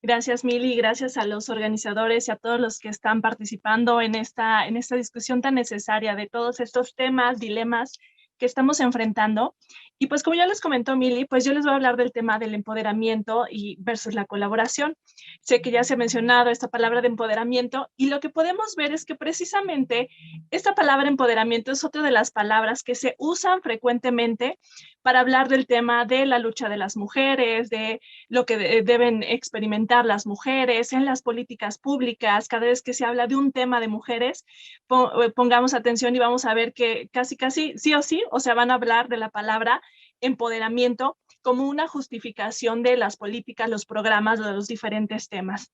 Gracias, Mili, gracias a los organizadores y a todos los que están participando en esta discusión tan necesaria de todos estos temas, dilemas que estamos enfrentando. Y pues como ya les comentó Mili, pues yo les voy a hablar del tema del empoderamiento y versus la colaboración. Sé que ya se ha mencionado esta palabra de empoderamiento y lo que podemos ver es que precisamente esta palabra empoderamiento es otra de las palabras que se usan frecuentemente para hablar del tema de la lucha de las mujeres, de lo que deben experimentar las mujeres en las políticas públicas. Cada vez que se habla de un tema de mujeres, pongamos atención y vamos a ver que casi sí o sí, o sea, van a hablar de la palabra empoderamiento como una justificación de las políticas, los programas, de los diferentes temas.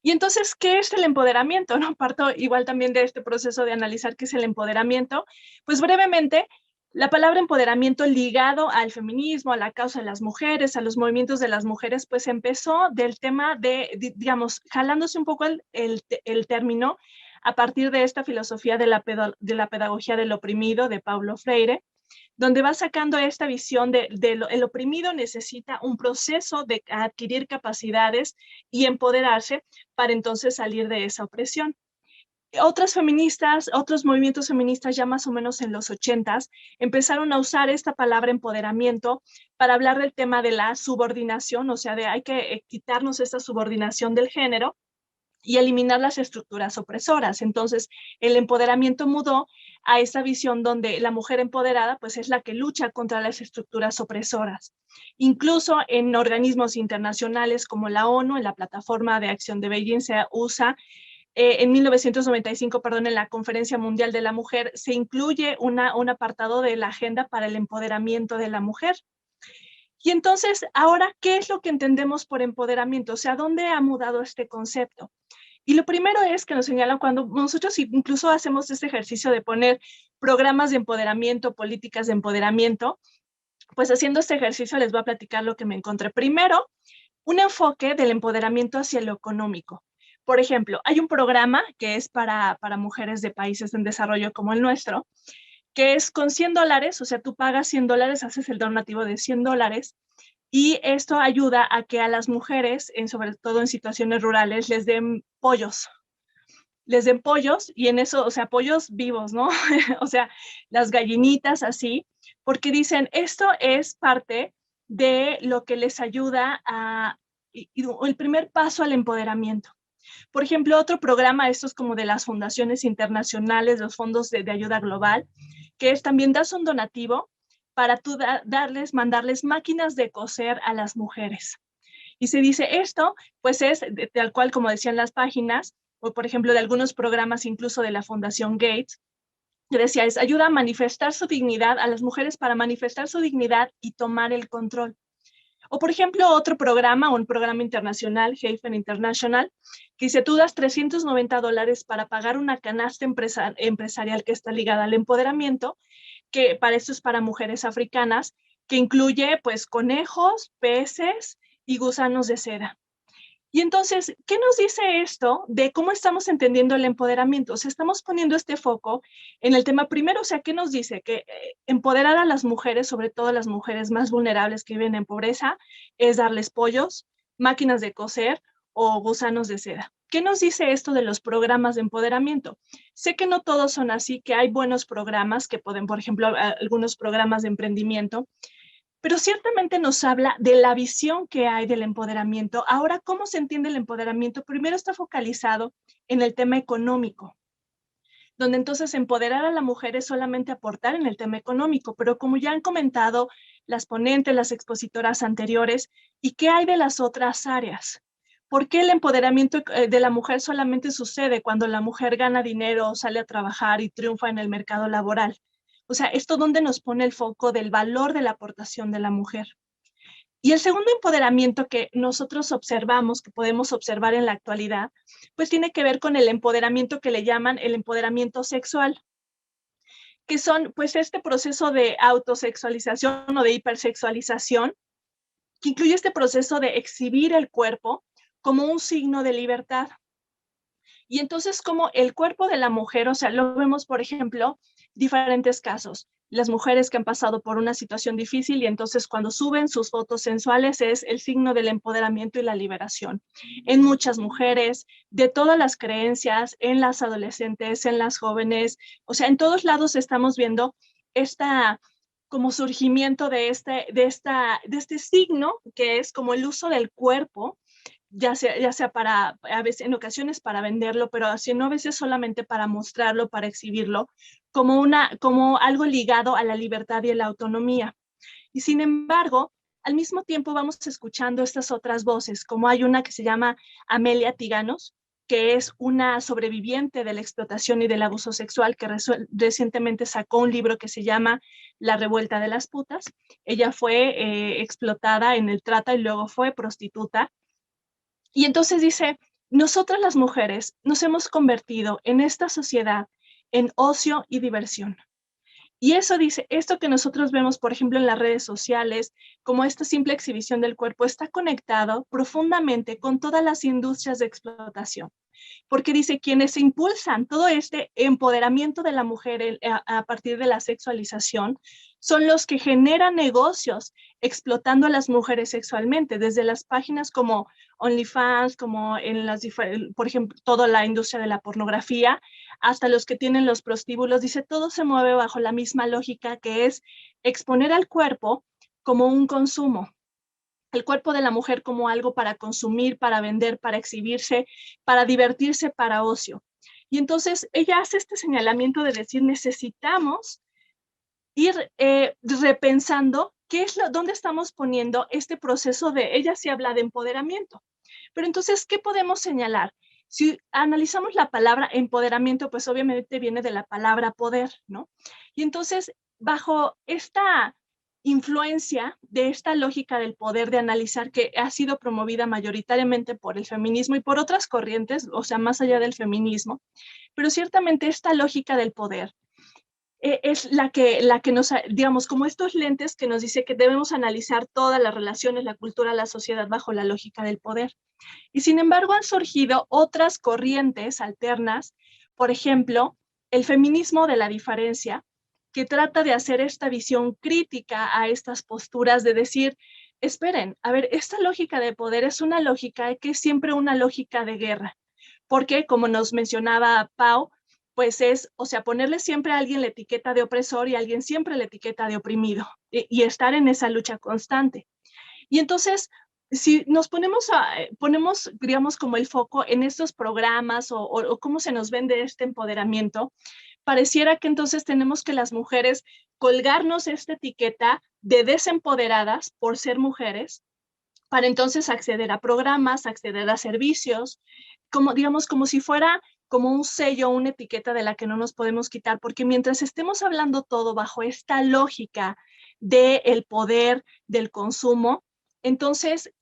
Y entonces, ¿qué es el empoderamiento? ¿No? Parto igual también de este proceso de analizar qué es el empoderamiento. Pues brevemente, la palabra empoderamiento ligado al feminismo, a la causa de las mujeres, a los movimientos de las mujeres, pues empezó del tema digamos, jalándose un poco el término a partir de esta filosofía de la pedagogía del oprimido de Paulo Freire, donde va sacando esta visión el oprimido necesita un proceso de adquirir capacidades y empoderarse para entonces salir de esa opresión. Otras feministas, otros movimientos feministas ya más o menos en los 80s empezaron a usar esta palabra empoderamiento para hablar del tema de la subordinación, o sea, hay que quitarnos esta subordinación del género y eliminar las estructuras opresoras. Entonces, el empoderamiento mudó a esa visión donde la mujer empoderada pues es la que lucha contra las estructuras opresoras. Incluso en organismos internacionales como la ONU, en la Plataforma de Acción de Beijing se usa en 1995, perdón, en la Conferencia Mundial de la Mujer, se incluye un apartado de la agenda para el empoderamiento de la mujer. Y entonces, ahora, ¿qué es lo que entendemos por empoderamiento? O sea, ¿dónde ha mudado este concepto? Y lo primero es que nos señalan cuando nosotros incluso hacemos este ejercicio de poner programas de empoderamiento, políticas de empoderamiento, pues haciendo este ejercicio les voy a platicar lo que me encontré. Primero, un enfoque del empoderamiento hacia lo económico. Por ejemplo, hay un programa que es para mujeres de países en desarrollo como el nuestro, que es con $100, o sea, tú pagas $100, haces el donativo de $100, y esto ayuda a que a las mujeres, sobre todo en situaciones rurales, les den pollos y en eso, o sea, pollos vivos, ¿no? O sea, las gallinitas así, porque dicen, esto es parte de lo que les ayuda el primer paso al empoderamiento. Por ejemplo, otro programa, estos como de las fundaciones internacionales, los fondos de ayuda global, que es también das un donativo para tú mandarles máquinas de coser a las mujeres. Y se dice esto, pues es tal cual como decían las páginas, o por ejemplo de algunos programas incluso de la Fundación Gates, que decía, es ayuda a manifestar su dignidad, a las mujeres para manifestar su dignidad y tomar el control. O por ejemplo, otro programa, un programa internacional, Hafen International, que dice, tú das $390 para pagar una canasta empresarial que está ligada al empoderamiento, que para esto es para mujeres africanas, que incluye pues conejos, peces y gusanos de seda. Y entonces, ¿qué nos dice esto de cómo estamos entendiendo el empoderamiento? O sea, estamos poniendo este foco en el tema primero, o sea, ¿qué nos dice? Que empoderar a las mujeres, sobre todo las mujeres más vulnerables que viven en pobreza, es darles pollos, máquinas de coser o gusanos de seda. ¿Qué nos dice esto de los programas de empoderamiento? Sé que no todos son así, que hay buenos programas que pueden, por ejemplo, algunos programas de emprendimiento, pero ciertamente nos habla de la visión que hay del empoderamiento. Ahora, ¿cómo se entiende el empoderamiento? Primero está focalizado en el tema económico, donde entonces empoderar a la mujer es solamente aportar en el tema económico, pero como ya han comentado las ponentes, las expositoras anteriores, ¿y qué hay de las otras áreas? ¿Por qué el empoderamiento de la mujer solamente sucede cuando la mujer gana dinero, sale a trabajar y triunfa en el mercado laboral? O sea, ¿esto dónde nos pone el foco del valor de la aportación de la mujer? Y el segundo empoderamiento que nosotros observamos, que podemos observar en la actualidad, pues tiene que ver con el empoderamiento que le llaman el empoderamiento sexual, que son pues este proceso de autosexualización o de hipersexualización, que incluye este proceso de exhibir el cuerpo como un signo de libertad. Y entonces como el cuerpo de la mujer, o sea, lo vemos, por ejemplo, diferentes casos. Las mujeres que han pasado por una situación difícil y entonces cuando suben sus fotos sensuales es el signo del empoderamiento y la liberación. En muchas mujeres, de todas las creencias, en las adolescentes, en las jóvenes, o sea, en todos lados estamos viendo esta como surgimiento de este signo que es como el uso del cuerpo, ya sea para, a veces en ocasiones para venderlo, pero sino a veces solamente para mostrarlo, para exhibirlo, como algo ligado a la libertad y a la autonomía. Y sin embargo, al mismo tiempo vamos escuchando estas otras voces, como hay una que se llama Amelia Tiganos, que es una sobreviviente de la explotación y del abuso sexual, que recientemente sacó un libro que se llama La revuelta de las putas. Ella fue explotada en el trata y luego fue prostituta. Y entonces dice, nosotras las mujeres nos hemos convertido en esta sociedad en ocio y diversión. Y eso dice, esto que nosotros vemos, por ejemplo, en las redes sociales, como esta simple exhibición del cuerpo, está conectado profundamente con todas las industrias de explotación. Porque dice, quienes impulsan todo este empoderamiento de la mujer a partir de la sexualización son los que generan negocios explotando a las mujeres sexualmente, desde las páginas como OnlyFans, como en por ejemplo, toda la industria de la pornografía, hasta los que tienen los prostíbulos. Dice, todo se mueve bajo la misma lógica, que es exponer al cuerpo como un consumo. El cuerpo de la mujer como algo para consumir, para vender, para exhibirse, para divertirse, para ocio. Y entonces ella hace este señalamiento de decir, necesitamos ir repensando dónde estamos poniendo este proceso de, ella sí habla de empoderamiento. Pero entonces, ¿qué podemos señalar? Si analizamos la palabra empoderamiento, pues obviamente viene de la palabra poder, ¿no? Y entonces, bajo esta influencia de esta lógica del poder, de analizar, que ha sido promovida mayoritariamente por el feminismo y por otras corrientes, o sea, más allá del feminismo, pero ciertamente esta lógica del poder es la que nos, digamos, como estos lentes que nos dice que debemos analizar todas las relaciones, la cultura, la sociedad bajo la lógica del poder. Y sin embargo han surgido otras corrientes alternas, por ejemplo, el feminismo de la diferencia, que trata de hacer esta visión crítica a estas posturas de decir, esperen, a ver, esta lógica de poder es una lógica que es siempre una lógica de guerra, porque como nos mencionaba Pau, pues es, o sea, ponerle siempre a alguien la etiqueta de opresor y a alguien siempre la etiqueta de oprimido y estar en esa lucha constante. Y entonces, si nos ponemos, digamos, como el foco en estos programas o cómo se nos vende este empoderamiento, pareciera que entonces tenemos que las mujeres colgarnos esta etiqueta de desempoderadas por ser mujeres, para entonces acceder a programas, acceder a servicios, como, digamos, como si fuera como un sello, una etiqueta de la que no nos podemos quitar, porque mientras estemos hablando todo bajo esta lógica del poder, del consumo, entonces,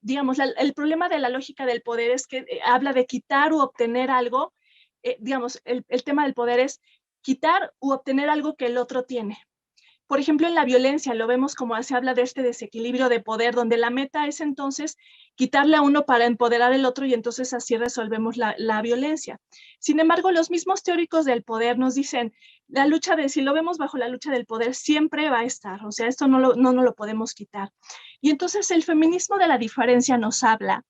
digamos, el problema de la lógica del poder es que habla de quitar u obtener algo, digamos, el tema del poder es quitar u obtener algo que el otro tiene. Por ejemplo, en la violencia lo vemos como se habla de este desequilibrio de poder, donde la meta es entonces quitarle a uno para empoderar al otro y entonces así resolvemos la violencia. Sin embargo, los mismos teóricos del poder nos dicen, la lucha si lo vemos bajo la lucha del poder, siempre va a estar, o sea, esto no lo podemos quitar. Y entonces el feminismo de la diferencia nos habla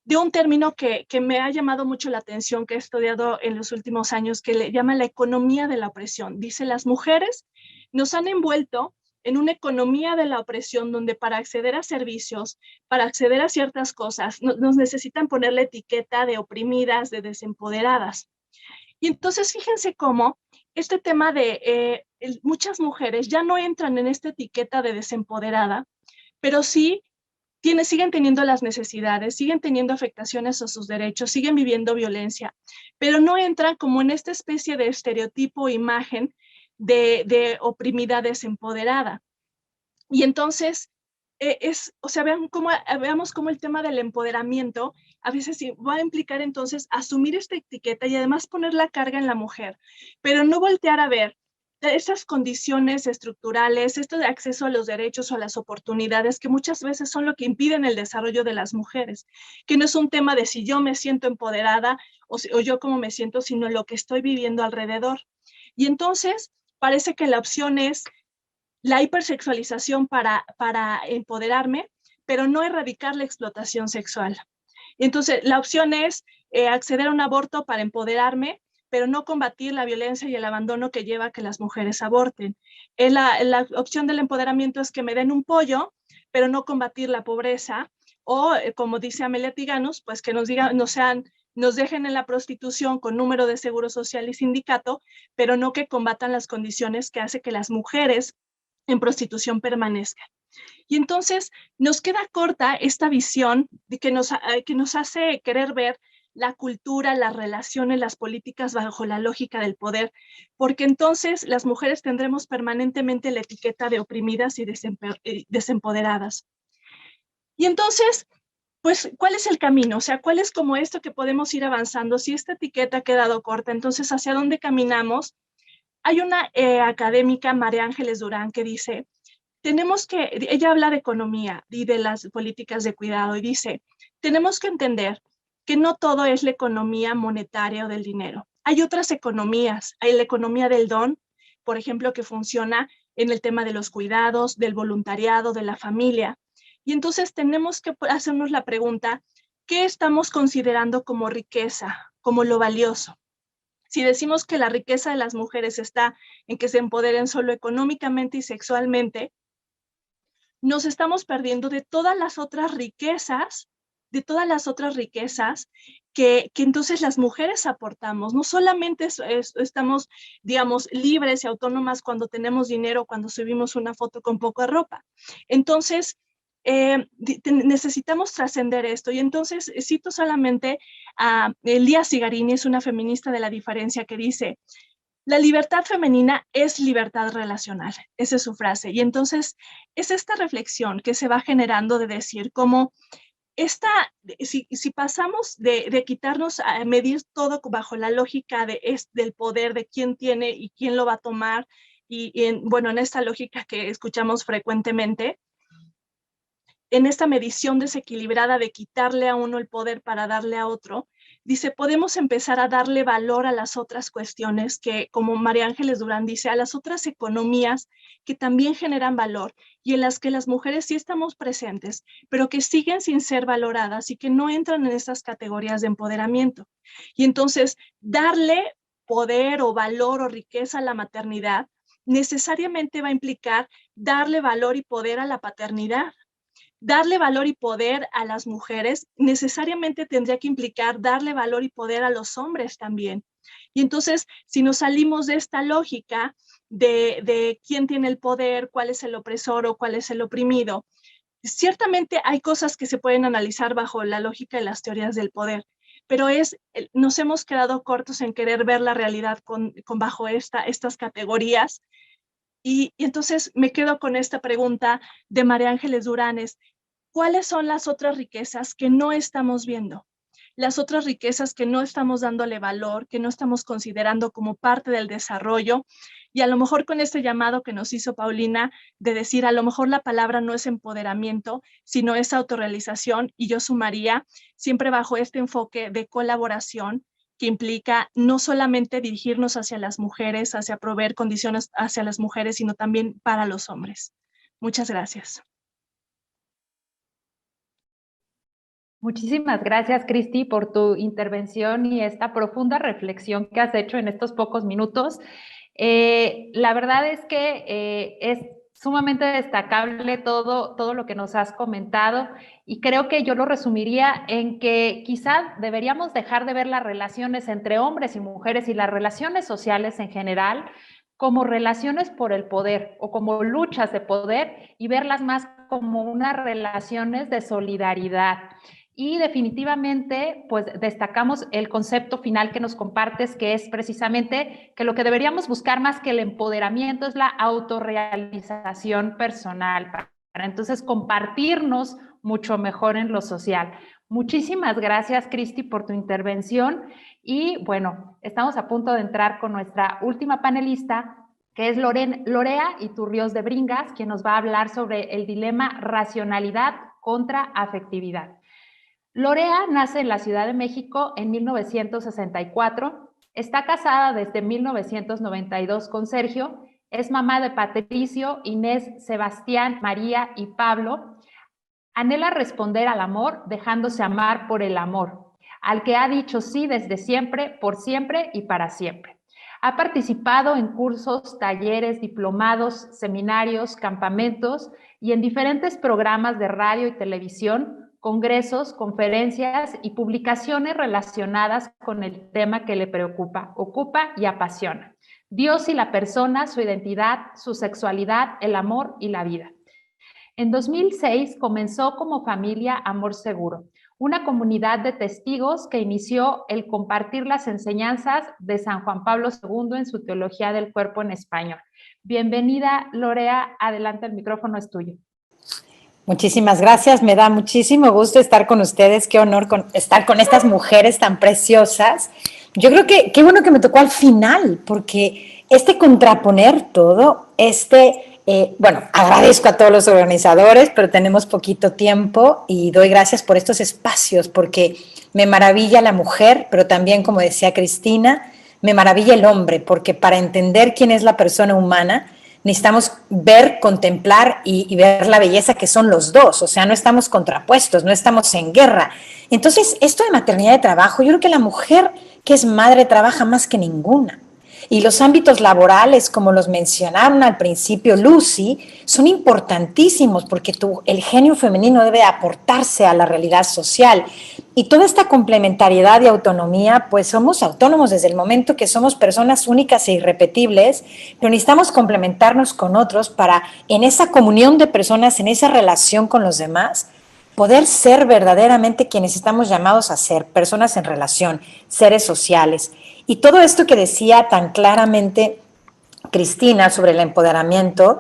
de un término que me ha llamado mucho la atención, que he estudiado en los últimos años, que le llama la economía de la opresión. Dice, las mujeres nos han envuelto en una economía de la opresión donde para acceder a servicios, para acceder a ciertas cosas, nos necesitan poner la etiqueta de oprimidas, de desempoderadas. Y entonces fíjense cómo este tema de muchas mujeres ya no entran en esta etiqueta de desempoderada, pero sí siguen teniendo las necesidades, siguen teniendo afectaciones a sus derechos, siguen viviendo violencia, pero no entran como en esta especie de estereotipo o imagen de oprimida desempoderada. Y entonces, o sea, veamos cómo el tema del empoderamiento a veces va a implicar entonces asumir esta etiqueta y además poner la carga en la mujer, pero no voltear a ver esas condiciones estructurales, esto de acceso a los derechos o a las oportunidades que muchas veces son lo que impiden el desarrollo de las mujeres, que no es un tema de si yo me siento empoderada o yo cómo me siento, sino lo que estoy viviendo alrededor. Y entonces parece que la opción es la hipersexualización para empoderarme, pero no erradicar la explotación sexual. Entonces, la opción es acceder a un aborto para empoderarme, pero no combatir la violencia y el abandono que lleva a que las mujeres aborten. La opción del empoderamiento es que me den un pollo, pero no combatir la pobreza, o como dice Amelia Tiganos, pues que nos digan, nos dejen en la prostitución con número de seguro social y sindicato, pero no que combatan las condiciones que hace que las mujeres en prostitución permanezcan. Y entonces nos queda corta esta visión de que nos hace querer ver la cultura, las relaciones, las políticas bajo la lógica del poder, porque entonces las mujeres tendremos permanentemente la etiqueta de oprimidas y desempoderadas. Y entonces, pues, ¿cuál es el camino? O sea, ¿cuál es como esto que podemos ir avanzando? Si esta etiqueta ha quedado corta, entonces, ¿hacia dónde caminamos? Hay una académica, María Ángeles Durán, que dice, ella habla de economía y de las políticas de cuidado y dice, tenemos que entender que no todo es la economía monetaria o del dinero. Hay otras economías, hay la economía del don, por ejemplo, que funciona en el tema de los cuidados, del voluntariado, de la familia. Y entonces tenemos que hacernos la pregunta, ¿qué estamos considerando como riqueza, como lo valioso? Si decimos que la riqueza de las mujeres está en que se empoderen solo económicamente y sexualmente, nos estamos perdiendo de todas las otras riquezas, que entonces las mujeres aportamos. No solamente estamos, digamos, libres y autónomas cuando tenemos dinero, cuando subimos una foto con poca ropa. Entonces, necesitamos trascender esto. Y entonces cito solamente a Elías Zigarini, es una feminista de la diferencia, que dice, la libertad femenina es libertad relacional. Esa es su frase. Y entonces es esta reflexión que se va generando de decir cómo si pasamos de quitarnos a medir todo bajo la lógica del poder, de quién tiene y quién lo va a tomar, bueno, en esta lógica que escuchamos frecuentemente, en esta medición desequilibrada de quitarle a uno el poder para darle a otro, dice, podemos empezar a darle valor a las otras cuestiones que, como María Ángeles Durán dice, a las otras economías que también generan valor y en las que las mujeres sí estamos presentes, pero que siguen sin ser valoradas y que no entran en estas categorías de empoderamiento. Y entonces, darle poder o valor o riqueza a la maternidad necesariamente va a implicar darle valor y poder a la paternidad. Darle valor y poder a las mujeres necesariamente tendría que implicar darle valor y poder a los hombres también. Y entonces, si nos salimos de esta lógica de quién tiene el poder, cuál es el opresor o cuál es el oprimido, ciertamente hay cosas que se pueden analizar bajo la lógica de las teorías del poder, pero nos hemos quedado cortos en querer ver la realidad bajo estas categorías. Y entonces me quedo con esta pregunta de María Ángeles Durán, ¿cuáles son las otras riquezas que no estamos viendo? Las otras riquezas que no estamos dándole valor, que no estamos considerando como parte del desarrollo. Y a lo mejor con este llamado que nos hizo Paulina de decir, a lo mejor la palabra no es empoderamiento, sino es autorrealización. Y yo sumaría siempre bajo este enfoque de colaboración, que implica no solamente dirigirnos hacia las mujeres, hacia proveer condiciones hacia las mujeres, sino también para los hombres. Muchas gracias. Muchísimas gracias, Cristi, por tu intervención y esta profunda reflexión que has hecho en estos pocos minutos. La verdad es que es sumamente destacable todo lo que nos has comentado y creo que yo lo resumiría en que quizá deberíamos dejar de ver las relaciones entre hombres y mujeres y las relaciones sociales en general como relaciones por el poder o como luchas de poder y verlas más como unas relaciones de solidaridad. Y definitivamente, pues destacamos el concepto final que nos compartes, que es precisamente que lo que deberíamos buscar más que el empoderamiento es la autorrealización personal, para entonces compartirnos mucho mejor en lo social. Muchísimas gracias, Cristi, por tu intervención. Y bueno, estamos a punto de entrar con nuestra última panelista, que es Lorea Iturriós de Bringas, quien nos va a hablar sobre el dilema racionalidad contra afectividad. Lorea nace en la Ciudad de México en 1964, está casada desde 1992 con Sergio, es mamá de Patricio, Inés, Sebastián, María y Pablo. Anhela responder al amor dejándose amar por el amor, al que ha dicho sí desde siempre, por siempre y para siempre. Ha participado en cursos, talleres, diplomados, seminarios, campamentos y en diferentes programas de radio y televisión, congresos, conferencias y publicaciones relacionadas con el tema que le preocupa, ocupa y apasiona. Dios y la persona, su identidad, su sexualidad, el amor y la vida. En 2006 comenzó como familia Amor Seguro, una comunidad de testigos que inició el compartir las enseñanzas de San Juan Pablo II en su Teología del Cuerpo en español. Bienvenida, Lorea, adelante, el micrófono es tuyo. Muchísimas gracias, me da muchísimo gusto estar con ustedes, qué honor estar con estas mujeres tan preciosas. Yo creo que qué bueno que me tocó al final, porque contraponer todo, bueno, agradezco a todos los organizadores, pero tenemos poquito tiempo y doy gracias por estos espacios, porque me maravilla la mujer, pero también, como decía Cristina, me maravilla el hombre, porque para entender quién es la persona humana, necesitamos ver, contemplar y ver la belleza que son los dos, o sea, no estamos contrapuestos, no estamos en guerra. Entonces, esto de maternidad de trabajo, yo creo que la mujer que es madre trabaja más que ninguna. Y los ámbitos laborales, como los mencionaron al principio Lucy, son importantísimos porque el genio femenino debe aportarse a la realidad social. Y toda esta complementariedad y autonomía, pues somos autónomos desde el momento que somos personas únicas e irrepetibles, pero necesitamos complementarnos con otros para, en esa comunión de personas, en esa relación con los demás, poder ser verdaderamente quienes estamos llamados a ser, personas en relación, seres sociales. Y todo esto que decía tan claramente Cristina sobre el empoderamiento,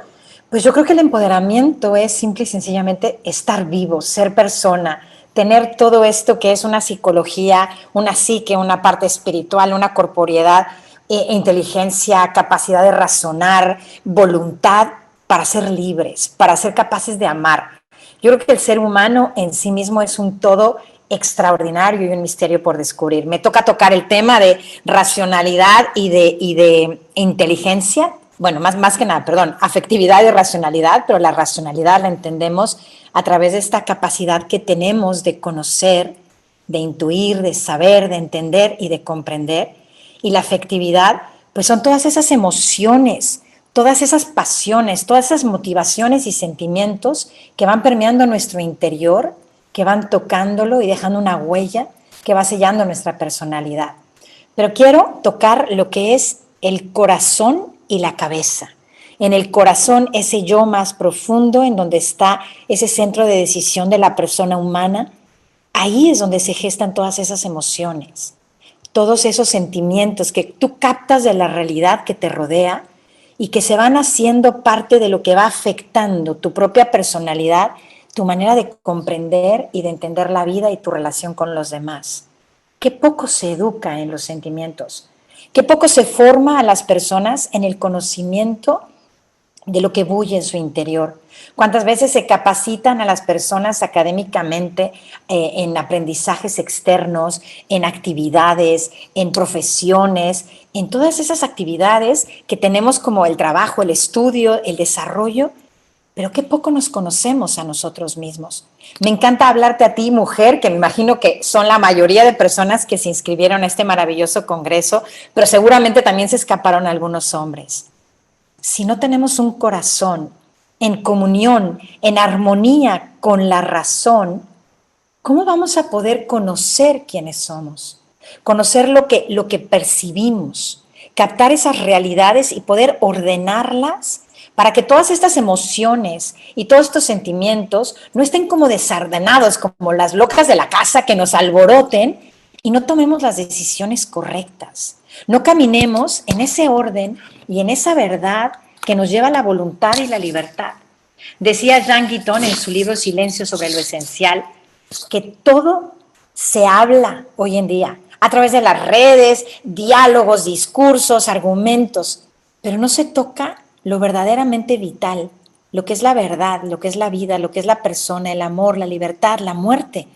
pues yo creo que el empoderamiento es simple y sencillamente estar vivo, ser persona, tener todo esto que es una psicología, una psique, una parte espiritual, una corporeidad, inteligencia, capacidad de razonar, voluntad para ser libres, para ser capaces de amar. Yo creo que el ser humano en sí mismo es un todo extraordinario y un misterio por descubrir. Me toca tocar el tema de racionalidad y de inteligencia, bueno, más que nada, perdón, afectividad y racionalidad, pero la racionalidad la entendemos a través de esta capacidad que tenemos de conocer, de intuir, de saber, de entender y de comprender. Y la afectividad, pues son todas esas emociones, todas esas pasiones, todas esas motivaciones y sentimientos que van permeando nuestro interior, que van tocándolo y dejando una huella que va sellando nuestra personalidad. Pero quiero tocar lo que es el corazón y la cabeza. En el corazón, ese yo más profundo, en donde está ese centro de decisión de la persona humana, ahí es donde se gestan todas esas emociones, todos esos sentimientos que tú captas de la realidad que te rodea y que se van haciendo parte de lo que va afectando tu propia personalidad, tu manera de comprender y de entender la vida y tu relación con los demás. Qué poco se educa en los sentimientos, qué poco se forma a las personas en el conocimiento de lo que bulle en su interior. Cuántas veces se capacitan a las personas académicamente en aprendizajes externos, en actividades, en profesiones, en todas esas actividades que tenemos como el trabajo, el estudio, el desarrollo, pero qué poco nos conocemos a nosotros mismos. Me encanta hablarte a ti, mujer, que me imagino que son la mayoría de personas que se inscribieron a este maravilloso congreso, pero seguramente también se escaparon algunos hombres. Si no tenemos un corazón en comunión, en armonía con la razón, ¿cómo vamos a poder conocer quiénes somos? Conocer lo que percibimos, captar esas realidades y poder ordenarlas para que todas estas emociones y todos estos sentimientos no estén como desordenados, como las locas de la casa que nos alboroten y no tomemos las decisiones correctas. No caminemos en ese orden y en esa verdad que nos lleva a la voluntad y la libertad. Decía Jean Guitton en su libro Silencio sobre lo esencial que todo se habla hoy en día a través de las redes, diálogos, discursos, argumentos, pero no se toca lo verdaderamente vital, lo que es la verdad, lo que es la vida, lo que es la persona, el amor, la libertad, la muerte,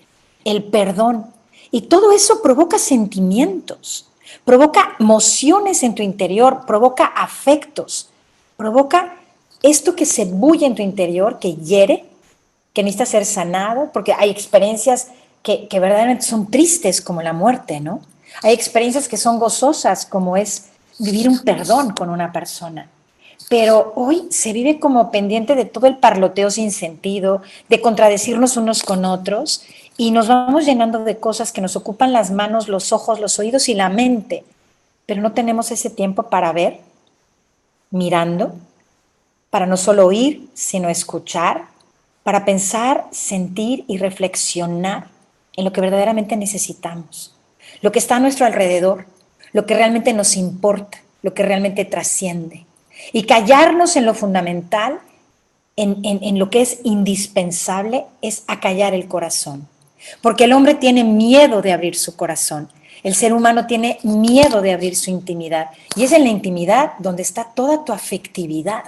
el perdón. Y todo eso provoca sentimientos, provoca emociones en tu interior, provoca afectos, provoca esto que se bulle en tu interior, que hiere, que necesita ser sanado, porque hay experiencias que verdaderamente son tristes, como la muerte, ¿no? Hay experiencias que son gozosas, como es vivir un perdón con una persona. Pero hoy se vive como pendiente de todo el parloteo sin sentido, de contradecirnos unos con otros, y nos vamos llenando de cosas que nos ocupan las manos, los ojos, los oídos y la mente, pero no tenemos ese tiempo para ver, mirando, para no solo oír, sino escuchar, para pensar, sentir y reflexionar en lo que verdaderamente necesitamos, lo que está a nuestro alrededor, lo que realmente nos importa, lo que realmente trasciende. Y callarnos en lo fundamental, en lo que es indispensable, es acallar el corazón. Porque el hombre tiene miedo de abrir su corazón. El ser humano tiene miedo de abrir su intimidad. Y es en la intimidad donde está toda tu afectividad.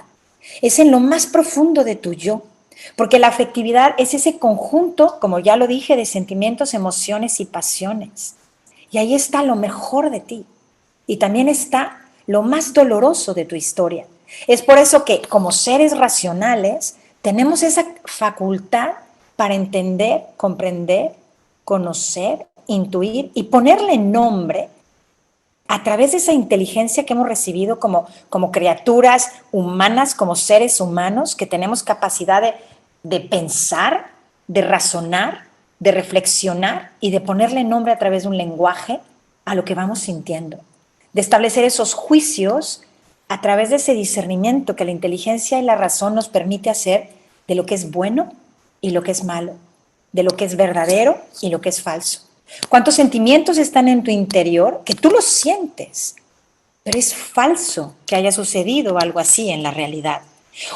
Es en lo más profundo de tu yo. Porque la afectividad es ese conjunto, como ya lo dije, de sentimientos, emociones y pasiones. Y ahí está lo mejor de ti. Y también está lo más doloroso de tu historia. Es por eso que como seres racionales tenemos esa facultad para entender, comprender, conocer, intuir y ponerle nombre a través de esa inteligencia que hemos recibido como criaturas humanas, como seres humanos, que tenemos capacidad de pensar, de razonar, de reflexionar y de ponerle nombre a través de un lenguaje a lo que vamos sintiendo, de establecer esos juicios a través de ese discernimiento que la inteligencia y la razón nos permite hacer de lo que es bueno y lo que es malo, de lo que es verdadero y lo que es falso. ¿Cuántos sentimientos están en tu interior que tú los sientes, pero es falso que haya sucedido algo así en la realidad?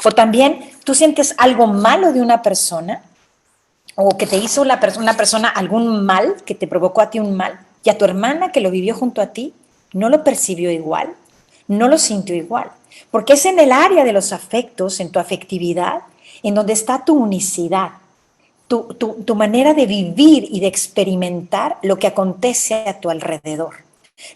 O también tú sientes algo malo de una persona o que te hizo una persona algún mal, que te provocó a ti un mal, y a tu hermana que lo vivió junto a ti no lo percibió igual, no lo sintió igual, porque es en el área de los afectos, en tu afectividad, en donde está tu unicidad, tu manera de vivir y de experimentar lo que acontece a tu alrededor.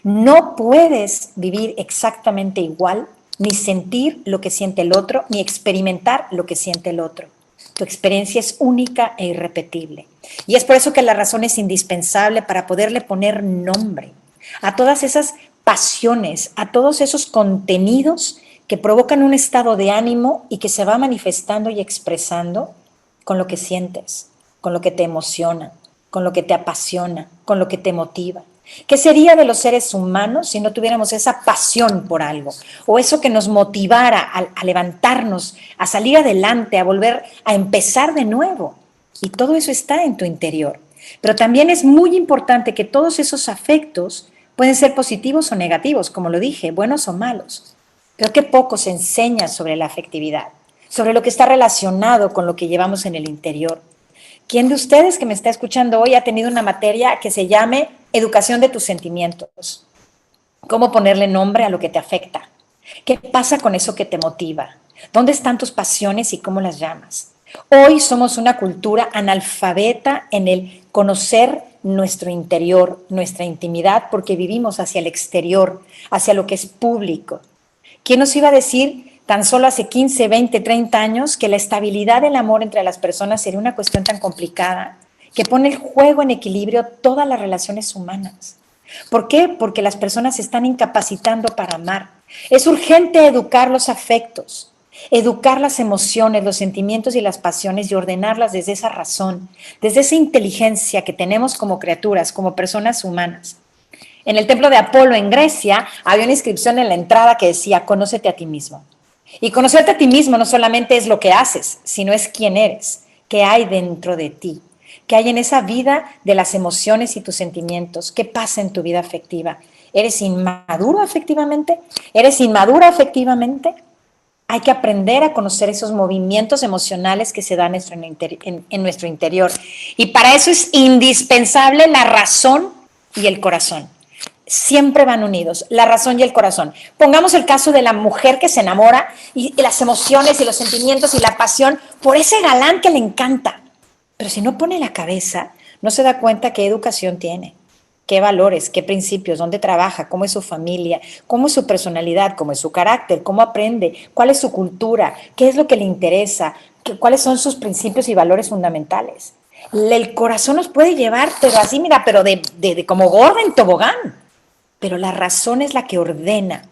No puedes vivir exactamente igual, ni sentir lo que siente el otro, ni experimentar lo que siente el otro. Tu experiencia es única e irrepetible. Y es por eso que la razón es indispensable para poderle poner nombre a todas esas pasiones, a todos esos contenidos que provocan un estado de ánimo y que se va manifestando y expresando con lo que sientes, con lo que te emociona, con lo que te apasiona, con lo que te motiva. ¿Qué sería de los seres humanos si no tuviéramos esa pasión por algo? O eso que nos motivara a levantarnos, a salir adelante, a volver a empezar de nuevo. Y todo eso está en tu interior. Pero también es muy importante que todos esos afectos pueden ser positivos o negativos, como lo dije, buenos o malos. Pero qué poco se enseña sobre la afectividad, sobre lo que está relacionado con lo que llevamos en el interior. ¿Quién de ustedes que me está escuchando hoy ha tenido una materia que se llame Educación de tus sentimientos? ¿Cómo ponerle nombre a lo que te afecta? ¿Qué pasa con eso que te motiva? ¿Dónde están tus pasiones y cómo las llamas? Hoy somos una cultura analfabeta en el conocer nuestro interior, nuestra intimidad, porque vivimos hacia el exterior, hacia lo que es público. ¿Quién nos iba a decir tan solo hace 15, 20, 30 años que la estabilidad del amor entre las personas sería una cuestión tan complicada que pone el juego en equilibrio todas las relaciones humanas? ¿Por qué? Porque las personas se están incapacitando para amar. Es urgente educar los afectos, educar las emociones, los sentimientos y las pasiones y ordenarlas desde esa razón, desde esa inteligencia que tenemos como criaturas, como personas humanas. En el templo de Apolo en Grecia había una inscripción en la entrada que decía: conócete a ti mismo. Y conocerte a ti mismo no solamente es lo que haces, sino es quién eres, qué hay dentro de ti, qué hay en esa vida de las emociones y tus sentimientos, qué pasa en tu vida afectiva. ¿Eres inmaduro afectivamente? ¿Eres inmadura afectivamente? Hay que aprender a conocer esos movimientos emocionales que se dan en nuestro interior. Y para eso es indispensable la razón y el corazón. siempre van unidos, la razón y el corazón. Pongamos el caso de la mujer que se enamora y las emociones y los sentimientos y la pasión por ese galán que le encanta. Pero si no pone la cabeza, no se da cuenta qué educación tiene, qué valores, qué principios, dónde trabaja, cómo es su familia, cómo es su personalidad, cómo es su carácter, cómo aprende, cuál es su cultura, qué es lo que le interesa, cuáles son sus principios y valores fundamentales. El corazón nos puede llevar, pero así, mira, pero de como gorda en tobogán. Pero la razón es la que ordena,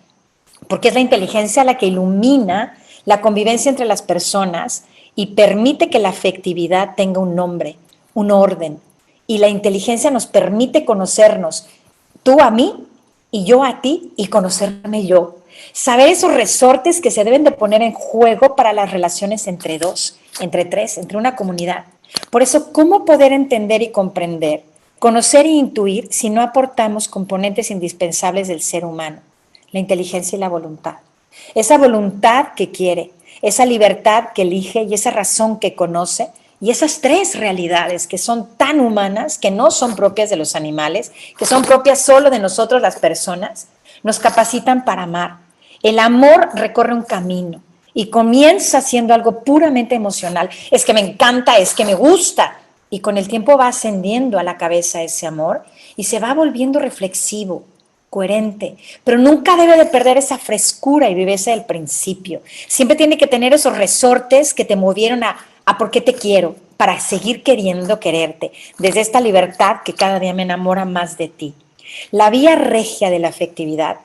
porque es la inteligencia la que ilumina la convivencia entre las personas y permite que la afectividad tenga un nombre, un orden. Y la inteligencia nos permite conocernos, tú a mí y yo a ti, y conocerme yo. Saber esos resortes que se deben de poner en juego para las relaciones entre dos, entre tres, entre una comunidad. Por eso, ¿cómo poder entender y comprender, conocer e intuir si no aportamos componentes indispensables del ser humano? La inteligencia y la voluntad. Esa voluntad que quiere, esa libertad que elige y esa razón que conoce, y esas tres realidades que son tan humanas, que no son propias de los animales, que son propias solo de nosotros las personas, nos capacitan para amar. El amor recorre un camino y comienza siendo algo puramente emocional. Es que me encanta, es que me gusta. Y con el tiempo va ascendiendo a la cabeza ese amor y se va volviendo reflexivo, coherente, pero nunca debe de perder esa frescura y viveza del principio. Siempre tiene que tener esos resortes que te movieron a por qué te quiero, para seguir queriendo quererte, desde esta libertad que cada día me enamora más de ti. La vía regia de la afectividad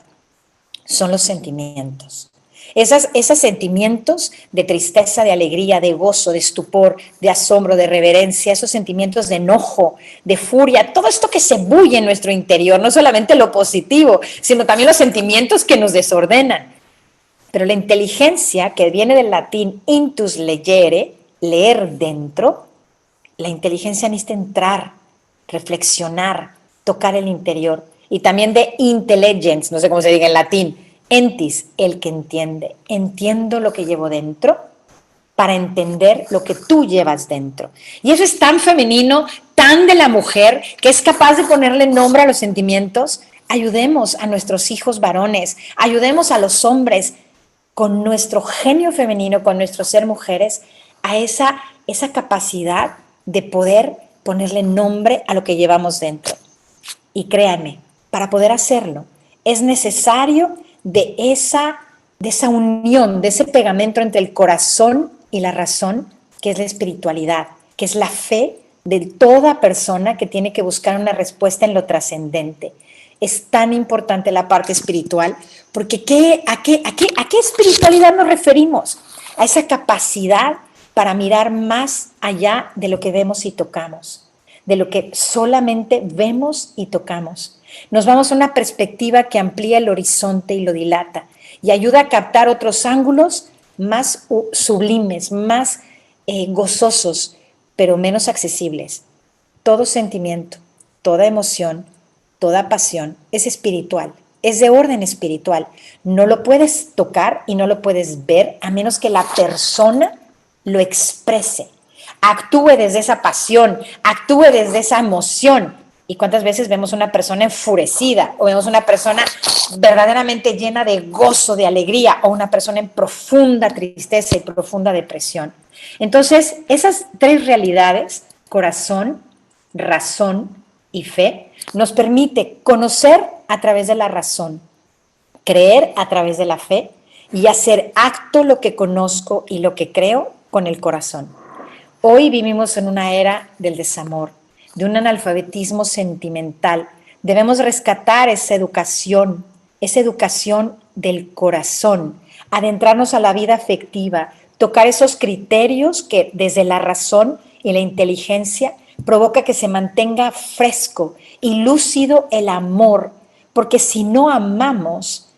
son los sentimientos. Esos sentimientos de tristeza, de alegría, de gozo, de estupor, de asombro, de reverencia, esos sentimientos de enojo, de furia, todo esto que se bulle en nuestro interior, no solamente lo positivo, sino también los sentimientos que nos desordenan. Pero la inteligencia, que viene del latín intus legere, leer dentro, la inteligencia necesita entrar, reflexionar, tocar el interior. Y también de intelligence, no sé cómo se diga en latín, entis, el que entiende. Entiendo lo que llevo dentro para entender lo que tú llevas dentro. Y eso es tan femenino, tan de la mujer, que es capaz de ponerle nombre a los sentimientos. Ayudemos a nuestros hijos varones, ayudemos a los hombres con nuestro genio femenino, con nuestro ser mujeres, a esa capacidad de poder ponerle nombre a lo que llevamos dentro. Y créanme, para poder hacerlo, es necesario de esa unión, de ese pegamento entre el corazón y la razón, que es la espiritualidad, que es la fe de toda persona que tiene que buscar una respuesta en lo trascendente. Es tan importante la parte espiritual, porque ¿a qué espiritualidad nos referimos? A esa capacidad para mirar más allá de lo que vemos y tocamos, de lo que solamente vemos y tocamos. Nos vamos a una perspectiva que amplía el horizonte y lo dilata y ayuda a captar otros ángulos más sublimes, más gozosos, pero menos accesibles. Todo sentimiento, toda emoción, toda pasión es espiritual, es de orden espiritual. No lo puedes tocar y no lo puedes ver a menos que la persona lo exprese, actúe desde esa pasión, actúe desde esa emoción. ¿Y cuántas veces vemos una persona enfurecida o vemos una persona verdaderamente llena de gozo, de alegría, o una persona en profunda tristeza y profunda depresión? Entonces, esas tres realidades, corazón, razón y fe, nos permite conocer a través de la razón, creer a través de la fe y hacer acto lo que conozco y lo que creo con el corazón. Hoy vivimos en una era del desamor, de un analfabetismo sentimental. Debemos rescatar esa educación del corazón, adentrarnos a la vida afectiva, tocar esos criterios que desde la razón y la inteligencia provoca que se mantenga fresco y lúcido el amor, porque si no amamos,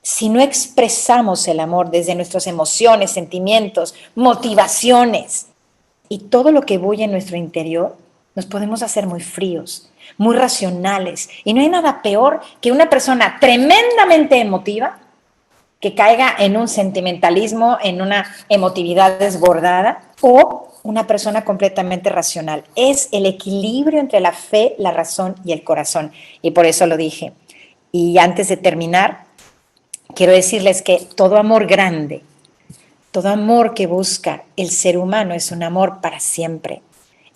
si no expresamos el amor desde nuestras emociones, sentimientos, motivaciones y todo lo que bulle en nuestro interior, nos podemos hacer muy fríos, muy racionales. Y no hay nada peor que una persona tremendamente emotiva que caiga en un sentimentalismo, en una emotividad desbordada, o una persona completamente racional. Es el equilibrio entre la fe, la razón y el corazón. Y por eso lo dije. Y antes de terminar, quiero decirles que todo amor grande, todo amor que busca el ser humano es un amor para siempre.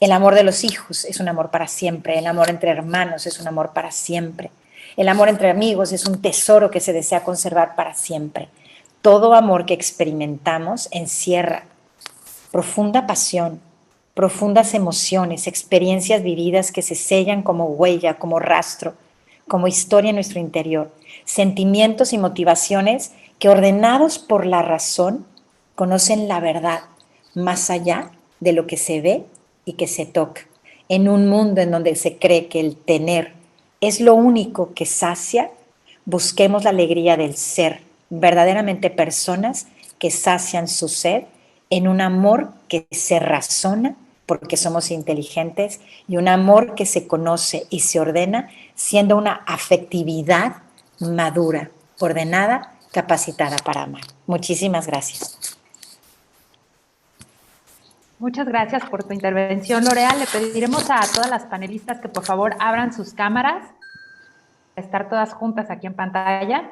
El amor de los hijos es un amor para siempre. El amor entre hermanos es un amor para siempre. El amor entre amigos es un tesoro que se desea conservar para siempre. Todo amor que experimentamos encierra profunda pasión, profundas emociones, experiencias vividas que se sellan como huella, como rastro, como historia en nuestro interior, sentimientos y motivaciones que, ordenados por la razón, conocen la verdad más allá de lo que se ve y que se toca. En un mundo en donde se cree que el tener es lo único que sacia, busquemos la alegría del ser, verdaderamente personas que sacian su sed en un amor que se razona porque somos inteligentes y un amor que se conoce y se ordena siendo una afectividad madura, ordenada, capacitada para amar. Muchísimas gracias. Muchas gracias por tu intervención, Lorea. Le pediremos a todas las panelistas que por favor abran sus cámaras para estar todas juntas aquí en pantalla.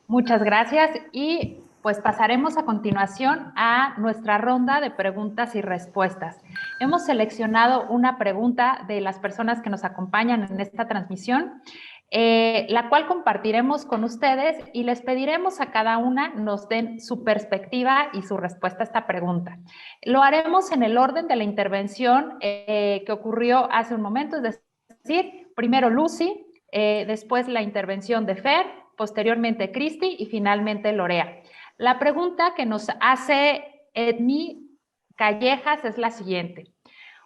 Muchas gracias y pues pasaremos a continuación a nuestra ronda de preguntas y respuestas. Hemos seleccionado una pregunta de las personas que nos acompañan en esta transmisión, la cual compartiremos con ustedes y les pediremos a cada una nos den su perspectiva y su respuesta a esta pregunta. Lo haremos en el orden de la intervención que ocurrió hace un momento, es decir, primero Lucy, después la intervención de Fer, posteriormente Cristi y finalmente Lorea. La pregunta que nos hace Edmi Callejas es la siguiente.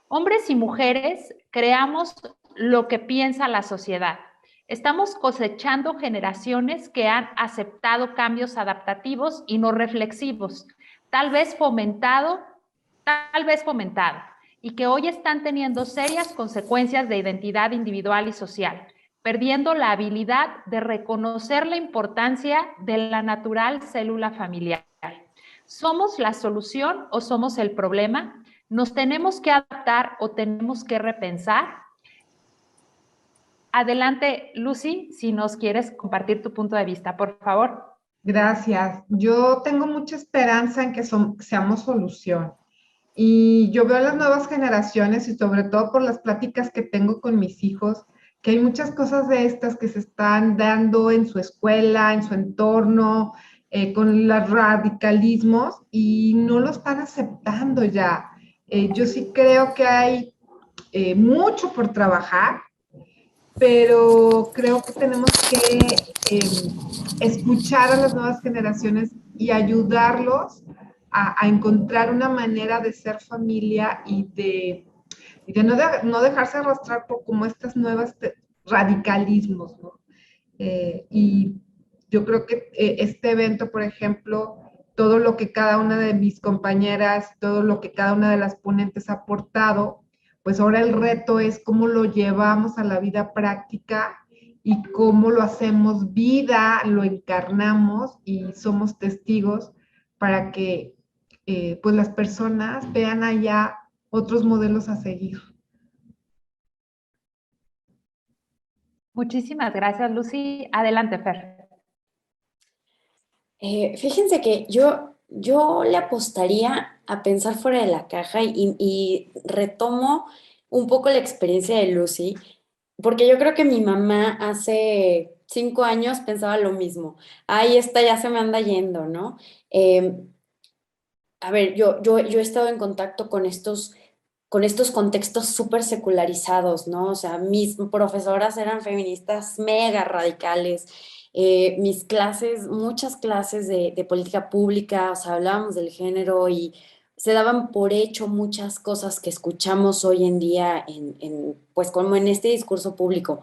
Hombres y mujeres creamos lo que piensa la sociedad. Estamos cosechando generaciones que han aceptado cambios adaptativos y no reflexivos, tal vez fomentado, y que hoy están teniendo serias consecuencias de identidad individual y social, perdiendo la habilidad de reconocer la importancia de la natural célula familiar. ¿Somos la solución o somos el problema? ¿Nos tenemos que adaptar o tenemos que repensar? Adelante, Lucy, si nos quieres compartir tu punto de vista, por favor. Gracias. Yo tengo mucha esperanza en que seamos solución. Y yo veo a las nuevas generaciones y sobre todo por las pláticas que tengo con mis hijos, que hay muchas cosas de estas que se están dando en su escuela, en su entorno, con los radicalismos y no lo están aceptando ya. Yo sí creo que hay mucho por trabajar, pero creo que tenemos que escuchar a las nuevas generaciones y ayudarlos a encontrar una manera de ser familia y de no dejarse arrastrar por como estas nuevas radicalismos, ¿no? Y yo creo que este evento, por ejemplo, todo lo que cada una de mis compañeras, todo lo que cada una de las ponentes ha aportado, pues ahora el reto es cómo lo llevamos a la vida práctica y cómo lo hacemos vida, lo encarnamos y somos testigos para que pues las personas vean allá otros modelos a seguir. Muchísimas gracias, Lucy. Adelante, Fer. Fíjense que yo le apostaría a pensar fuera de la caja y retomo un poco la experiencia de Lucy, porque yo creo que mi mamá hace 5 años pensaba lo mismo. Ahí está, ya se me anda yendo, ¿no? A ver, yo he estado en contacto con estos contextos súper secularizados, ¿no? O sea, mis profesoras eran feministas mega radicales, mis clases, muchas clases de política pública, o sea, hablábamos del género y se daban por hecho muchas cosas que escuchamos hoy en día pues como en este discurso público.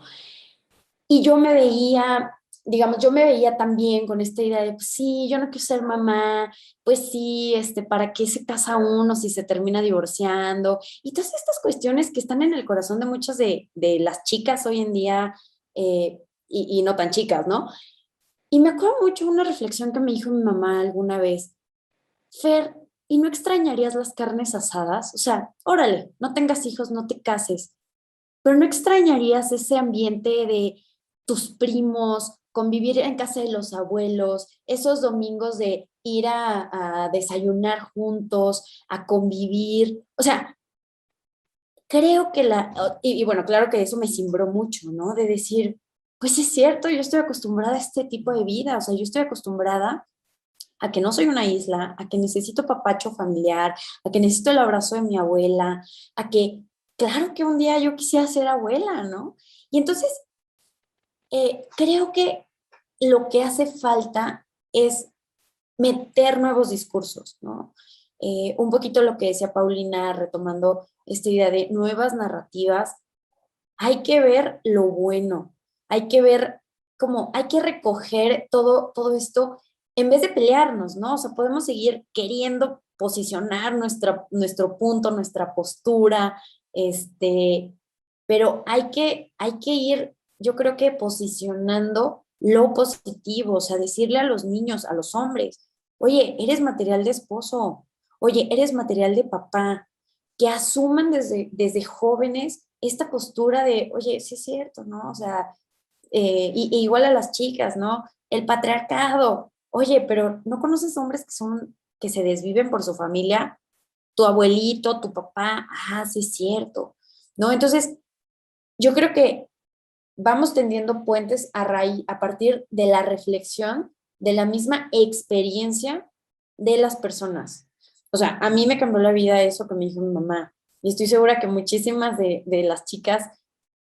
Y yo me veía, digamos, yo me veía también con esta idea de, pues sí, yo no quiero ser mamá, pues sí, ¿para qué se casa uno si se termina divorciando? Y todas estas cuestiones que están en el corazón de muchas de las chicas hoy en día, y no tan chicas, ¿no? Y me acuerdo mucho una reflexión que me dijo mi mamá alguna vez, Fer, ¿y no extrañarías las carnes asadas? O sea, órale, no tengas hijos, no te cases, pero ¿no extrañarías ese ambiente de tus primos, convivir en casa de los abuelos, esos domingos de ir a desayunar juntos, a convivir? O sea, creo que y bueno, claro que eso me cimbró mucho, ¿no? De decir, pues es cierto, yo estoy acostumbrada a este tipo de vida, o sea, yo estoy acostumbrada a que no soy una isla, a que necesito papacho familiar, a que necesito el abrazo de mi abuela, a que, claro que un día yo quisiera ser abuela, ¿no? Y entonces, creo que lo que hace falta es meter nuevos discursos, ¿no? Un poquito lo que decía Paulina, retomando esta idea de nuevas narrativas, hay que ver lo bueno, hay que ver cómo, hay que recoger todo esto en vez de pelearnos, ¿no? O sea, podemos seguir queriendo posicionar nuestro punto, nuestra postura, pero hay que ir, yo creo que posicionando lo positivo, o sea, decirle a los niños, a los hombres, oye, eres material de esposo, oye, eres material de papá, que asuman desde jóvenes esta postura de, oye, sí es cierto, ¿no? O sea, igual a las chicas, ¿no? El patriarcado, oye, pero ¿no conoces hombres que se desviven por su familia? Tu abuelito, tu papá, sí es cierto, ¿no? Entonces, yo creo que vamos tendiendo puentes a partir de la reflexión de la misma experiencia de las personas. O sea, a mí me cambió la vida eso que me dijo mi mamá. Y estoy segura que muchísimas de las chicas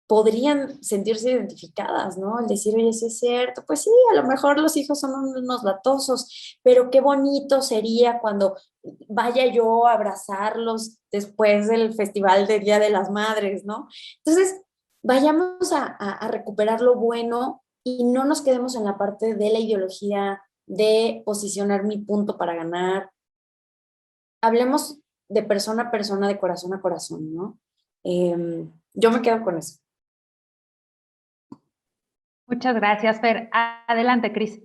podrían sentirse identificadas, ¿no? El decir, oye, sí es cierto, pues sí, a lo mejor los hijos son unos latosos, pero qué bonito sería cuando vaya yo a abrazarlos después del festival de Día de las Madres, ¿no? Entonces, vayamos a recuperar lo bueno y no nos quedemos en la parte de la ideología, de posicionar mi punto para ganar. Hablemos de persona a persona, de corazón a corazón, ¿no? Yo me quedo con eso. Muchas gracias, Fer. Adelante, Cris.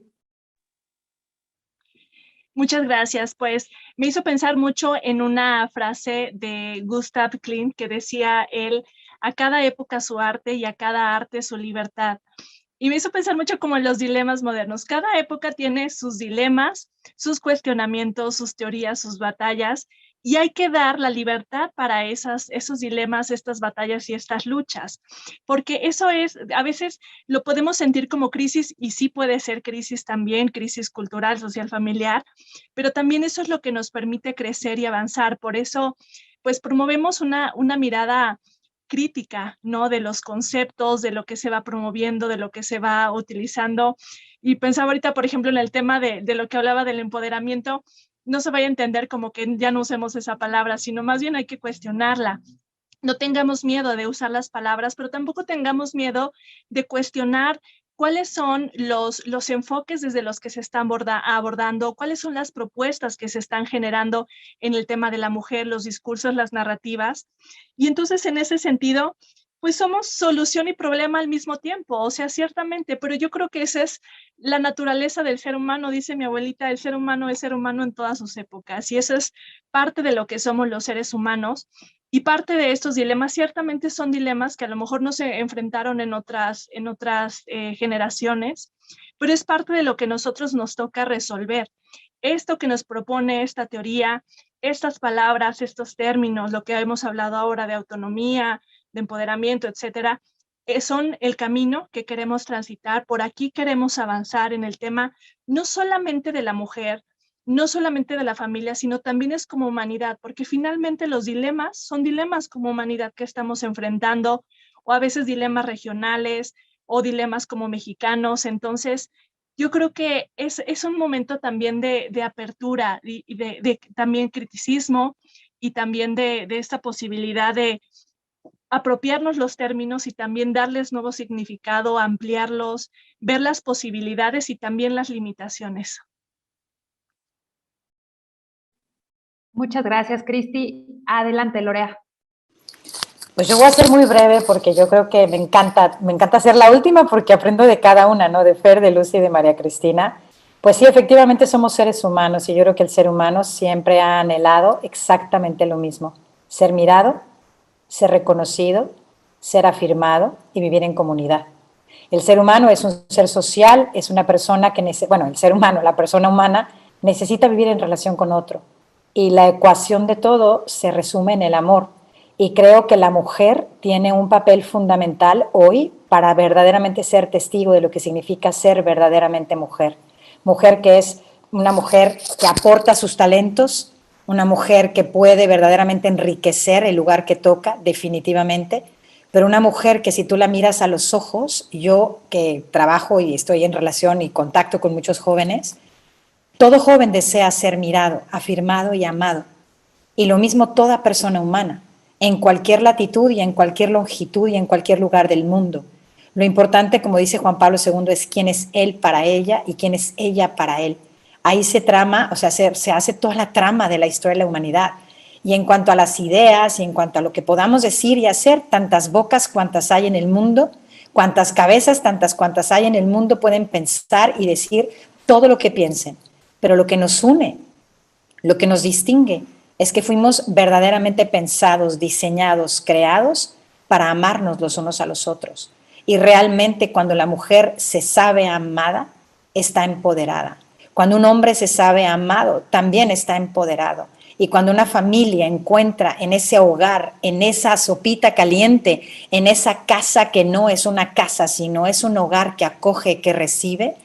Muchas gracias. Pues me hizo pensar mucho en una frase de Gustav Klimt que decía él, a cada época su arte y a cada arte su libertad. Y me hizo pensar mucho como en los dilemas modernos. Cada época tiene sus dilemas, sus cuestionamientos, sus teorías, sus batallas, y hay que dar la libertad para esos dilemas, estas batallas y estas luchas, porque eso es, a veces lo podemos sentir como crisis, y sí puede ser crisis también, crisis cultural, social, familiar, pero también eso es lo que nos permite crecer y avanzar. Por eso, pues promovemos una mirada crítica, ¿no? De los conceptos, de lo que se va promoviendo, de lo que se va utilizando. Y pensaba ahorita, por ejemplo, en el tema de lo que hablaba del empoderamiento, no se vaya a entender como que ya no usemos esa palabra, sino más bien hay que cuestionarla. No tengamos miedo de usar las palabras, pero tampoco tengamos miedo de cuestionar cuáles son los enfoques desde los que se están abordando, cuáles son las propuestas que se están generando en el tema de la mujer, los discursos, las narrativas. Y entonces, en ese sentido, pues somos solución y problema al mismo tiempo, o sea, ciertamente, pero yo creo que esa es la naturaleza del ser humano, dice mi abuelita, el ser humano es ser humano en todas sus épocas, y eso es parte de lo que somos los seres humanos. Y parte de estos dilemas ciertamente son dilemas que a lo mejor no se enfrentaron en otras generaciones, pero es parte de lo que nosotros nos toca resolver. Esto que nos propone esta teoría, estas palabras, estos términos, lo que hemos hablado ahora de autonomía, de empoderamiento, etcétera, son el camino que queremos transitar. Por aquí queremos avanzar en el tema no solamente de la mujer, no solamente de la familia, sino también es como humanidad, porque finalmente los dilemas son dilemas como humanidad que estamos enfrentando, o a veces dilemas regionales o dilemas como mexicanos. Entonces, yo creo que es un momento también de apertura y de también criticismo, y también de esta posibilidad de apropiarnos los términos y también darles nuevo significado, ampliarlos, ver las posibilidades y también las limitaciones. Muchas gracias, Cristi. Adelante, Lorea. Pues yo voy a ser muy breve porque yo creo que me encanta ser la última porque aprendo de cada una, ¿no? De Fer, de Lucy y de María Cristina. Pues sí, efectivamente somos seres humanos y yo creo que el ser humano siempre ha anhelado exactamente lo mismo. Ser mirado, ser reconocido, ser afirmado y vivir en comunidad. El ser humano es un ser social, es una persona que, el ser humano, la persona humana, necesita vivir en relación con otro. Y la ecuación de todo se resume en el amor. Y creo que la mujer tiene un papel fundamental hoy para verdaderamente ser testigo de lo que significa ser verdaderamente mujer. Mujer que es una mujer que aporta sus talentos, una mujer que puede verdaderamente enriquecer el lugar que toca, definitivamente, pero una mujer que si tú la miras a los ojos, yo que trabajo y estoy en relación y contacto con muchos jóvenes, todo joven desea ser mirado, afirmado y amado. Y lo mismo toda persona humana, en cualquier latitud y en cualquier longitud y en cualquier lugar del mundo. Lo importante, como dice Juan Pablo II, es quién es él para ella y quién es ella para él. Ahí se trama, o sea, se hace toda la trama de la historia de la humanidad. Y en cuanto a las ideas y en cuanto a lo que podamos decir y hacer, tantas bocas cuantas hay en el mundo, cuantas cabezas, tantas cuantas hay en el mundo pueden pensar y decir todo lo que piensen. Pero lo que nos une, lo que nos distingue, es que fuimos verdaderamente pensados, diseñados, creados para amarnos los unos a los otros. Y realmente cuando la mujer se sabe amada, está empoderada. Cuando un hombre se sabe amado, también está empoderado. Y cuando una familia encuentra en ese hogar, en esa sopita caliente, en esa casa que no es una casa, sino es un hogar que acoge, que recibe,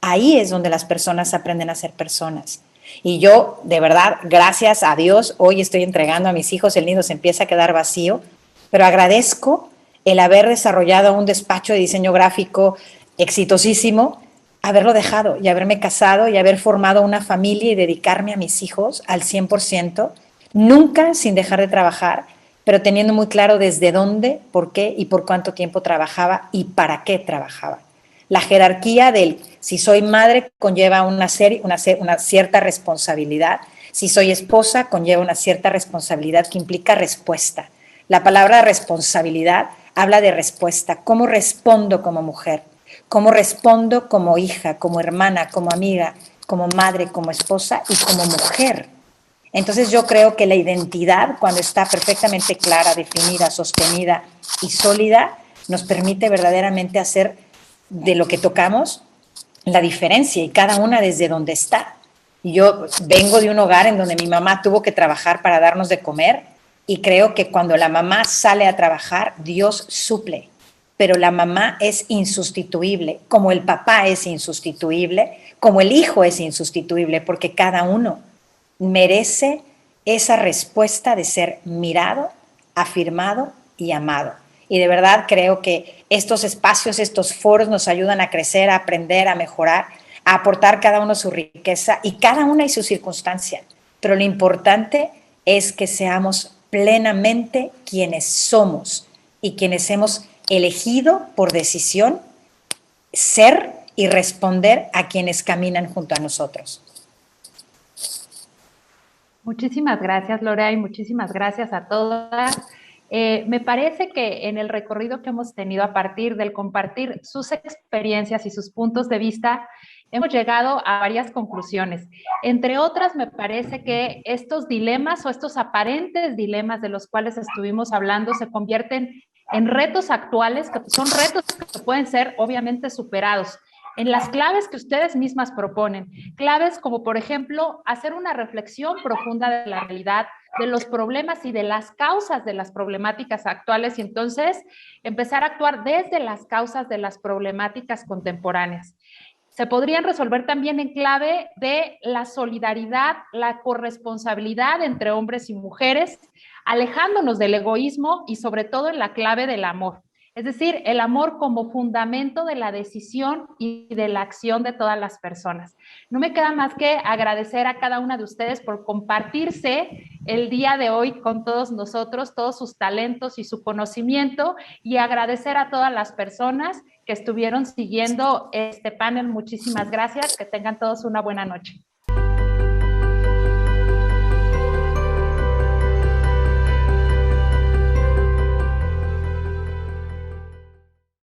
ahí es donde las personas aprenden a ser personas. Y yo, de verdad, gracias a Dios, hoy estoy entregando a mis hijos, el nido se empieza a quedar vacío, pero agradezco el haber desarrollado un despacho de diseño gráfico exitosísimo, haberlo dejado y haberme casado y haber formado una familia y dedicarme a mis hijos al 100%, nunca sin dejar de trabajar, pero teniendo muy claro desde dónde, por qué y por cuánto tiempo trabajaba y para qué trabajaba. La jerarquía del si soy madre conlleva una cierta responsabilidad, si soy esposa conlleva una cierta responsabilidad que implica respuesta. La palabra responsabilidad habla de respuesta. ¿Cómo respondo como mujer? ¿Cómo respondo como hija, como hermana, como amiga, como madre, como esposa y como mujer? Entonces yo creo que la identidad, cuando está perfectamente clara, definida, sostenida y sólida, nos permite verdaderamente hacer de lo que tocamos la diferencia y cada una desde donde está. Yo vengo de un hogar en donde mi mamá tuvo que trabajar para darnos de comer y creo que cuando la mamá sale a trabajar, Dios suple. Pero la mamá es insustituible, como el papá es insustituible, como el hijo es insustituible, porque cada uno merece esa respuesta de ser mirado, afirmado y amado. Y de verdad creo que estos espacios, estos foros nos ayudan a crecer, a aprender, a mejorar, a aportar cada uno su riqueza y cada una y su circunstancia. Pero lo importante es que seamos plenamente quienes somos y quienes hemos elegido por decisión ser y responder a quienes caminan junto a nosotros. Muchísimas gracias, Lora, y muchísimas gracias a todas. Me parece que en el recorrido que hemos tenido a partir del compartir sus experiencias y sus puntos de vista, hemos llegado a varias conclusiones. Entre otras, me parece que estos dilemas o estos aparentes dilemas de los cuales estuvimos hablando se convierten en retos actuales, que son retos que pueden ser obviamente superados, en las claves que ustedes mismas proponen. Claves como, por ejemplo, hacer una reflexión profunda de la realidad, de los problemas y de las causas de las problemáticas actuales y entonces empezar a actuar desde las causas de las problemáticas contemporáneas. Se podrían resolver también en clave de la solidaridad, la corresponsabilidad entre hombres y mujeres, alejándonos del egoísmo y sobre todo en la clave del amor. Es decir, el amor como fundamento de la decisión y de la acción de todas las personas. No me queda más que agradecer a cada una de ustedes por compartirse el día de hoy con todos nosotros, todos sus talentos y su conocimiento, y agradecer a todas las personas que estuvieron siguiendo este panel. Muchísimas gracias, que tengan todos una buena noche.